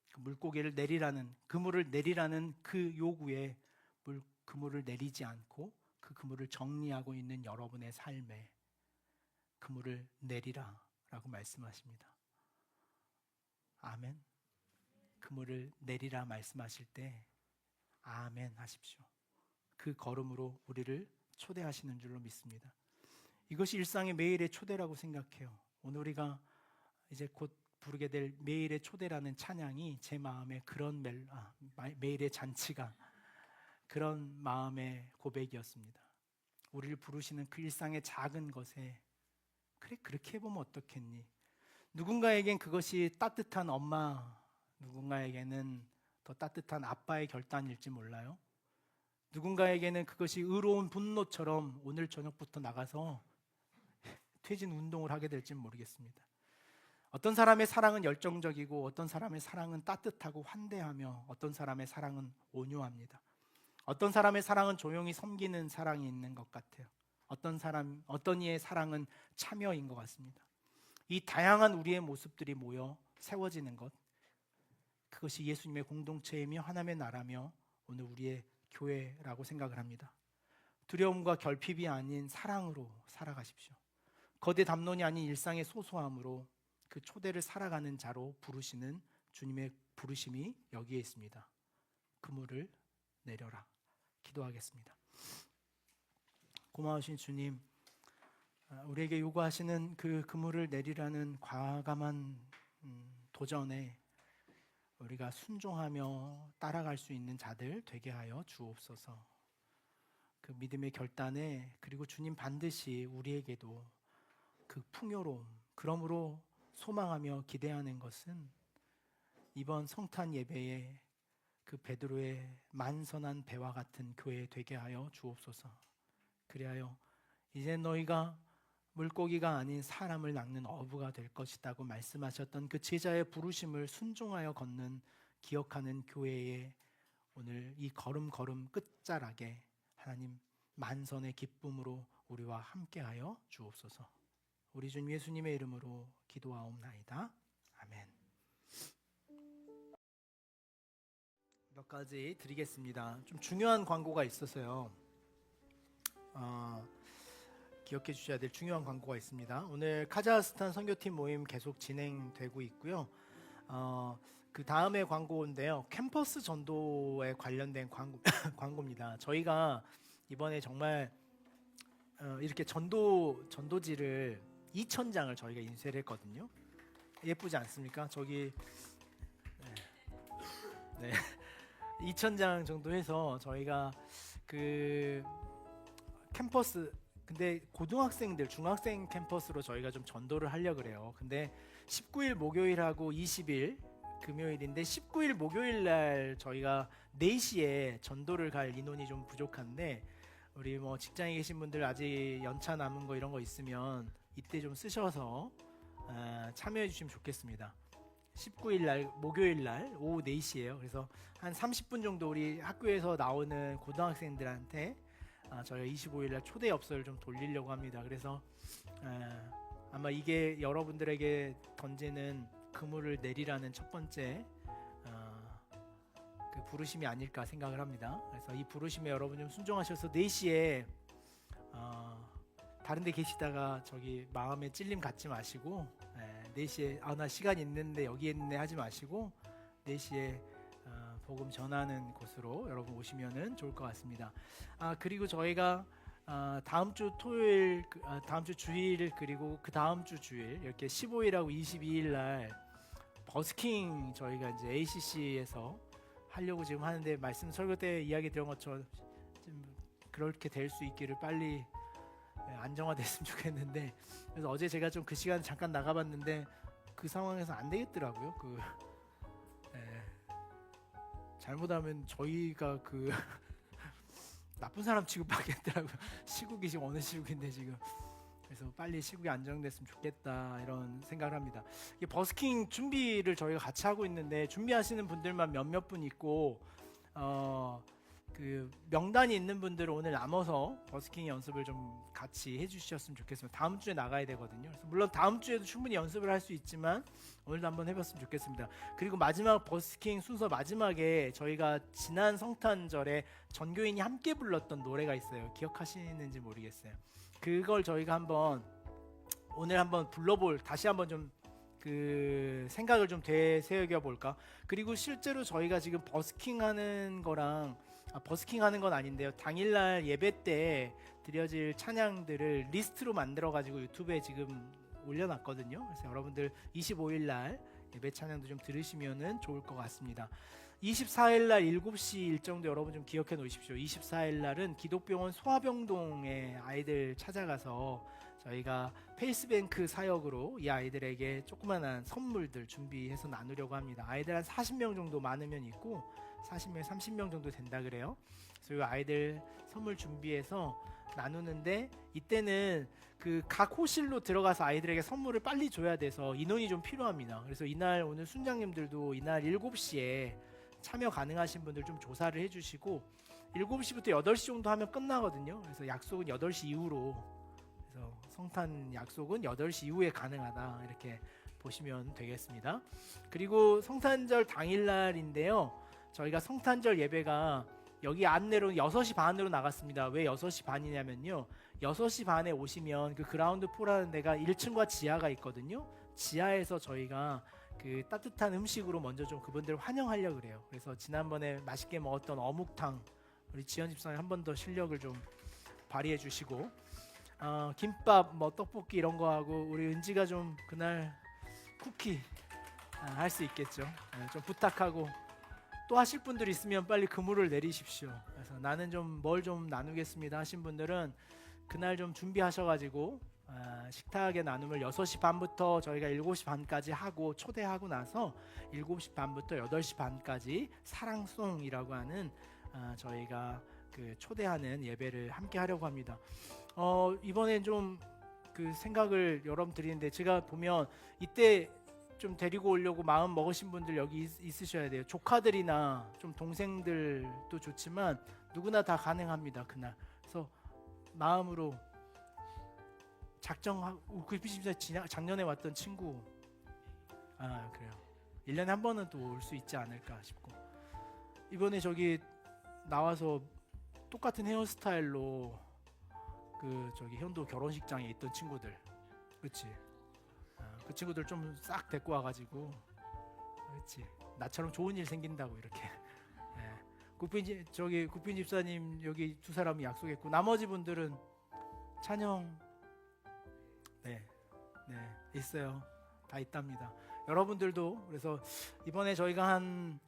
A: 그 물고기를 내리라는, 그물을 내리라는 그 요구에 그물을 내리지 않고 그 그물을 정리하고 있는 여러분의 삶에 그물을 내리라 라고 말씀하십니다. 아멘. 그물을 내리라 말씀하실 때 아멘 하십시오. 그 걸음으로 우리를 초대하시는 줄로 믿습니다. 이것이 일상의 매일의 초대라고 생각해요. 오늘 우리가 이제 곧 부르게 될 매일의 초대라는 찬양이 제 마음에 그런 매일의 잔치가 그런 마음의 고백이었습니다. 우리를 부르시는 그 일상의 작은 것에 그래 그렇게 해보면 어떻겠니? 누군가에겐 그것이 따뜻한 엄마, 누군가에게는 더 따뜻한 아빠의 결단일지 몰라요. 누군가에게는 그것이 의로운 분노처럼 오늘 저녁부터 나가서 퇴진 운동을 하게 될지 모르겠습니다. 어떤 사람의 사랑은 열정적이고 어떤 사람의 사랑은 따뜻하고 환대하며 어떤 사람의 사랑은 온유합니다. 어떤 사람의 사랑은 조용히 섬기는 사랑이 있는 것 같아요. 어떤 이의 사랑은 참여인 것 같습니다. 이 다양한 우리의 모습들이 모여 세워지는 것, 그것이 예수님의 공동체이며 하나님의 나라며 오늘 우리의 교회라고 생각을 합니다. 두려움과 결핍이 아닌 사랑으로 살아가십시오. 거대 담론이 아닌 일상의 소소함으로 그 초대를 살아가는 자로 부르시는 주님의 부르심이 여기에 있습니다. 그물을 내려라. 기도하겠습니다. 고마우신 주님, 우리에게 요구하시는 그 그물을 내리라는 과감한 도전에 우리가 순종하며 따라갈 수 있는 자들 되게 하여 주옵소서. 그 믿음의 결단에, 그리고 주님 반드시 우리에게도 그 풍요로움, 그러므로 소망하며 기대하는 것은 이번 성탄 예배에 그 베드로의 만선한 배와 같은 교회 되게 하여 주옵소서. 그리하여 이제 너희가 물고기가 아닌 사람을 낚는 어부가 될 것이라고 말씀하셨던 그 제자의 부르심을 순종하여 걷는, 기억하는 교회에 오늘 이 걸음걸음 끝자락에 하나님 만선의 기쁨으로 우리와 함께하여 주옵소서. 우리 주 예수님의 이름으로 기도하옵나이다. 아멘. 몇 가지 드리겠습니다. 좀 중요한 광고가 있어서요. 기억해 주셔야 될 중요한 광고가 있습니다. 오늘 카자흐스탄 선교팀 모임 계속 진행되고 있고요. 그 다음에 광고인데요. 캠퍼스 전도에 관련된 광고입니다. 저희가 이번에 정말 이렇게 전도지를 2,000장을 저희가 인쇄를 했거든요. 예쁘지 않습니까? 저기 네. 2,000장 정도 해서 저희가 그 캠퍼스, 근데 고등학생들, 중학생 캠퍼스로 저희가 좀 전도를 하려고 그래요. 근데 19일 목요일하고 20일 금요일인데 19일 목요일 날 저희가 4시에 전도를 갈 인원이 좀 부족한데, 우리 뭐 직장에 계신 분들 아직 연차 남은 거 이런 거 있으면 이때 좀 쓰셔서 참여해 주시면 좋겠습니다. 19일 날 목요일 날 오후 4시예요. 그래서 한 30분 정도 우리 학교에서 나오는 고등학생들한테 저희가 25일 날 초대 엽서를 좀 돌리려고 합니다. 그래서 아마 이게 여러분들에게 던지는 그물을 내리라는 첫 번째 그 부르심이 아닐까 생각을 합니다. 그래서 이 부르심에 여러분 좀 순종하셔서 4시에 다른 데 계시다가 저기 마음에 찔림 갖지 마시고 4시에 나 시간 있는데 여기 있네 하지 마시고 4시에 복음 전하는 곳으로 여러분 오시면은 좋을 것 같습니다. 그리고 저희가 다음 주 토요일, 다음 주 주일, 그리고 그 다음 주 주일 이렇게 15일하고 22일 날 버스킹 저희가 이제 ACC에서 하려고 지금 하는데, 말씀 설교 때 이야기 드린 것처럼 좀 그렇게 될 수 있기를 빨리 안정화됐으면 좋겠는데, 그래서 어제 제가 좀 그 시간 잠깐 나가봤는데 그 상황에서 안 되겠더라고요. 잘못하면 저희가 그 나쁜 사람 취급하겠더라고요. 시국이 지금 어느 시국인데 지금. 그래서 빨리 시국이 안정됐으면 좋겠다 이런 생각을 합니다. 이 버스킹 준비를 저희가 같이 하고 있는데 준비하시는 분들만 몇몇 분 있고 그 명단이 있는 분들은 오늘 남아서 버스킹 연습을 좀 같이 해주셨으면 좋겠습니다. 다음 주에 나가야 되거든요. 그래서 물론 다음 주에도 충분히 연습을 할 수 있지만 오늘도 한번 해봤으면 좋겠습니다. 그리고 마지막 버스킹 순서 마지막에 저희가 지난 성탄절에 전교인이 함께 불렀던 노래가 있어요. 기억하시는지 모르겠어요. 그걸 저희가 한번 오늘 한번 다시 한번 좀 그 생각을 좀 되새겨 볼까. 그리고 실제로 저희가 지금 버스킹하는 거랑 버스킹하는 건 아닌데요. 당일날 예배 때 드려질 찬양들을 리스트로 만들어 가지고 유튜브에 지금 올려놨거든요. 그래서 여러분들 25일날 예배 찬양도 좀 들으시면은 좋을 것 같습니다. 24일날 7시 일정도 여러분 좀 기억해 놓으십시오. 24일날은 기독병원 소아병동에 아이들 찾아가서 저희가 페이스뱅크 사역으로 이 아이들에게 조그만한 선물들 준비해서 나누려고 합니다. 아이들 한 40명 정도 많으면 있고 40명, 30명 정도 된다 그래요. 그래서 이 아이들 선물 준비해서 나누는데 이때는 그 각 호실로 들어가서 아이들에게 선물을 빨리 줘야 돼서 인원이 좀 필요합니다. 그래서 이날 오늘 순장님들도 이날 7시에 참여 가능하신 분들 좀 조사를 해주시고 7시부터 8시 정도 하면 끝나거든요. 그래서 약속은 8시 이후로, 그래서 성탄 약속은 8시 이후에 가능하다 이렇게 보시면 되겠습니다. 그리고 성탄절 당일날인데요. 저희가 성탄절 예배가 여기 안내로 6시 반으로 나갔습니다. 왜 6시 반이냐면요. 6시 반에 오시면 그 그라운드 포라는 데가 1층과 지하가 있거든요. 지하에서 저희가 그 따뜻한 음식으로 먼저 좀 그분들 환영하려고 그래요. 그래서 지난번에 맛있게 먹었던 어묵탕 우리 지연 집사님 한 번 더 실력을 좀 발휘해 주시고 김밥 뭐 떡볶이 이런 거 하고 우리 은지가 좀 그날 쿠키 할 수 있겠죠. 좀 부탁하고 또 하실 분들 있으면 빨리 그물을 내리십시오. 그래서 나는 좀 뭘 좀 나누겠습니다 하신 분들은 그날 좀 준비하셔가지고 식탁의 나눔을 6시 반부터 저희가 7시 반까지 하고 초대하고 나서 7시 반부터 8시 반까지 사랑송이라고 하는 저희가 그 초대하는 예배를 함께 하려고 합니다. 이번엔 좀 그 생각을 여러분 드리는데 제가 보면 이때 좀 데리고 오려고 마음 먹으신 분들 여기 있으셔야 돼요. 조카들이나 좀 동생들도 좋지만 누구나 다 가능합니다. 그날. 그래서 마음으로 작정하고 그 작년에 왔던 친구 그래요. 1년에 한 번은 또 올 수 있지 않을까 싶고 이번에 저기 나와서 똑같은 헤어스타일로 그 저기 현도 결혼식장에 있던 친구들 그치? 그 친구들 좀 싹 데리고 와가지고 그렇지 나처럼 좋은 일 생긴다고 이렇게 국빈 집사님 여기 두 사람이 약속했고 나머지 분들은 찬영 네 있어요. 다 있답니다. 여러분들도 그래서 이번에 저희가 한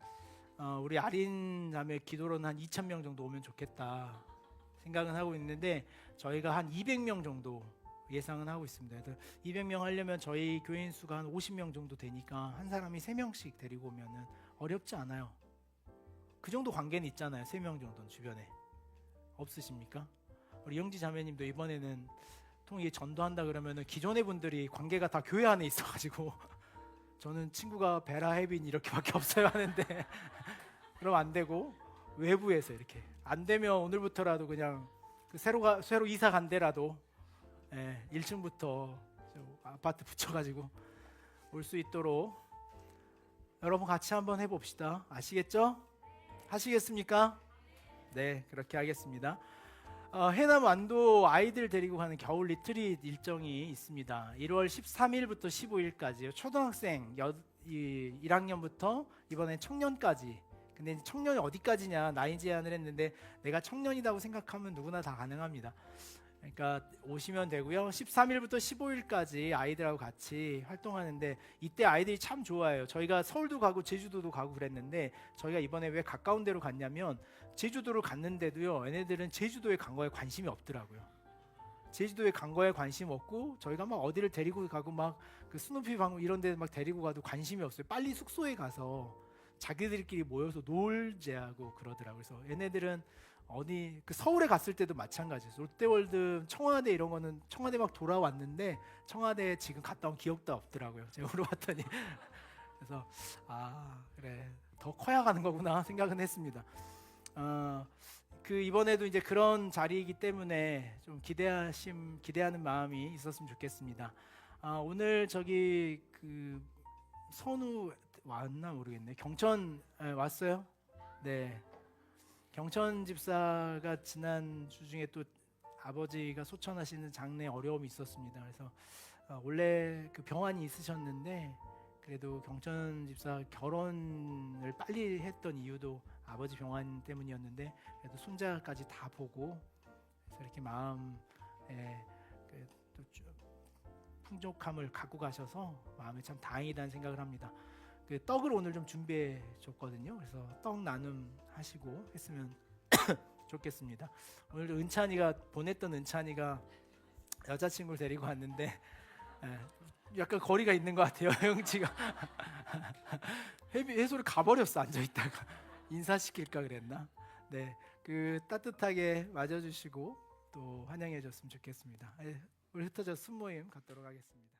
A: 우리 아린 자매 기도로는 한 2,000명 정도 오면 좋겠다 생각은 하고 있는데 저희가 한 200명 정도 예상은 하고 있습니다. 그래서 200명 하려면 저희 교인 수가 한 50명 정도 되니까 한 사람이 3명씩 데리고 오면은 어렵지 않아요. 그 정도 관계는 있잖아요. 3명 정도는 주변에 없으십니까? 우리 영지 자매님도 이번에는 통일 전도한다 그러면은 기존의 분들이 관계가 다 교회 안에 있어가지고 저는 친구가 베라 혜빈 이렇게밖에 없어요 하는데 그럼 안 되고 외부에서 이렇게 안 되면 오늘부터라도 그냥 그 새로 이사 간 데라도 1층부터 아파트 붙여가지고 올 수 있도록 여러분 같이 한번 해봅시다. 아시겠죠? 하시겠습니까? 네, 그렇게 하겠습니다. 해남 완도 아이들 데리고 가는 겨울 리트릿 일정이 있습니다. 1월 13일부터 15일까지요. 초등학생 1학년부터 이번에 청년까지. 근데 청년이 어디까지냐 나이 제한을 했는데 내가 청년이라고 생각하면 누구나 다 가능합니다. 그러니까 오시면 되고요. 13일부터 15일까지 아이들하고 같이 활동하는데 이때 아이들이 참 좋아해요. 저희가 서울도 가고 제주도도 가고 그랬는데 저희가 이번에 왜 가까운 데로 갔냐면 제주도를 갔는데도요. 얘네들은 제주도에 간 거에 관심이 없더라고요. 제주도에 간 거에 관심 없고 저희가 막 어디를 데리고 가고 막 그 스누피 방문 이런 데 막 데리고 가도 관심이 없어요. 빨리 숙소에 가서 자기들끼리 모여서 놀자고 그러더라고요. 그래서 얘네들은 어디 그 서울에 갔을 때도 마찬가지예요. 롯데월드, 청와대 이런 거는 청와대 막 돌아왔는데 청와대 지금 갔다 온 기억도 없더라고요. 제가 물어봤더니 그래서 아 그래 더 커야 가는 거구나 생각은 했습니다. 그 이번에도 이제 그런 자리이기 때문에 좀 기대하는 마음이 있었으면 좋겠습니다. 오늘 저기 그 선우 왔나 모르겠네. 경천 왔어요? 네. 경천 집사가 지난 주 중에 또 아버지가 소천하시는 장래 어려움이 있었습니다. 그래서 원래 그 병환이 있으셨는데 그래도 경천 집사 결혼을 빨리 했던 이유도 아버지 병환 때문이었는데 그래도 손자까지 다 보고 그래서 이렇게 마음에 또 풍족함을 갖고 가셔서 마음에 참 다행이다는 생각을 합니다. 그 떡을 오늘 좀 준비해 줬거든요. 그래서 떡 나눔 하시고 했으면 좋겠습니다. 오늘 은찬이가 보냈던 은찬이가 여자친구를 데리고 왔는데 약간 거리가 있는 것 같아요. 영지가 해소를 가버렸어. 앉아있다가 인사시킬까 그랬나? 네, 그 따뜻하게 맞아주시고 또 환영해줬으면 좋겠습니다. 우리 흩어져 순모임 갖도록 하겠습니다.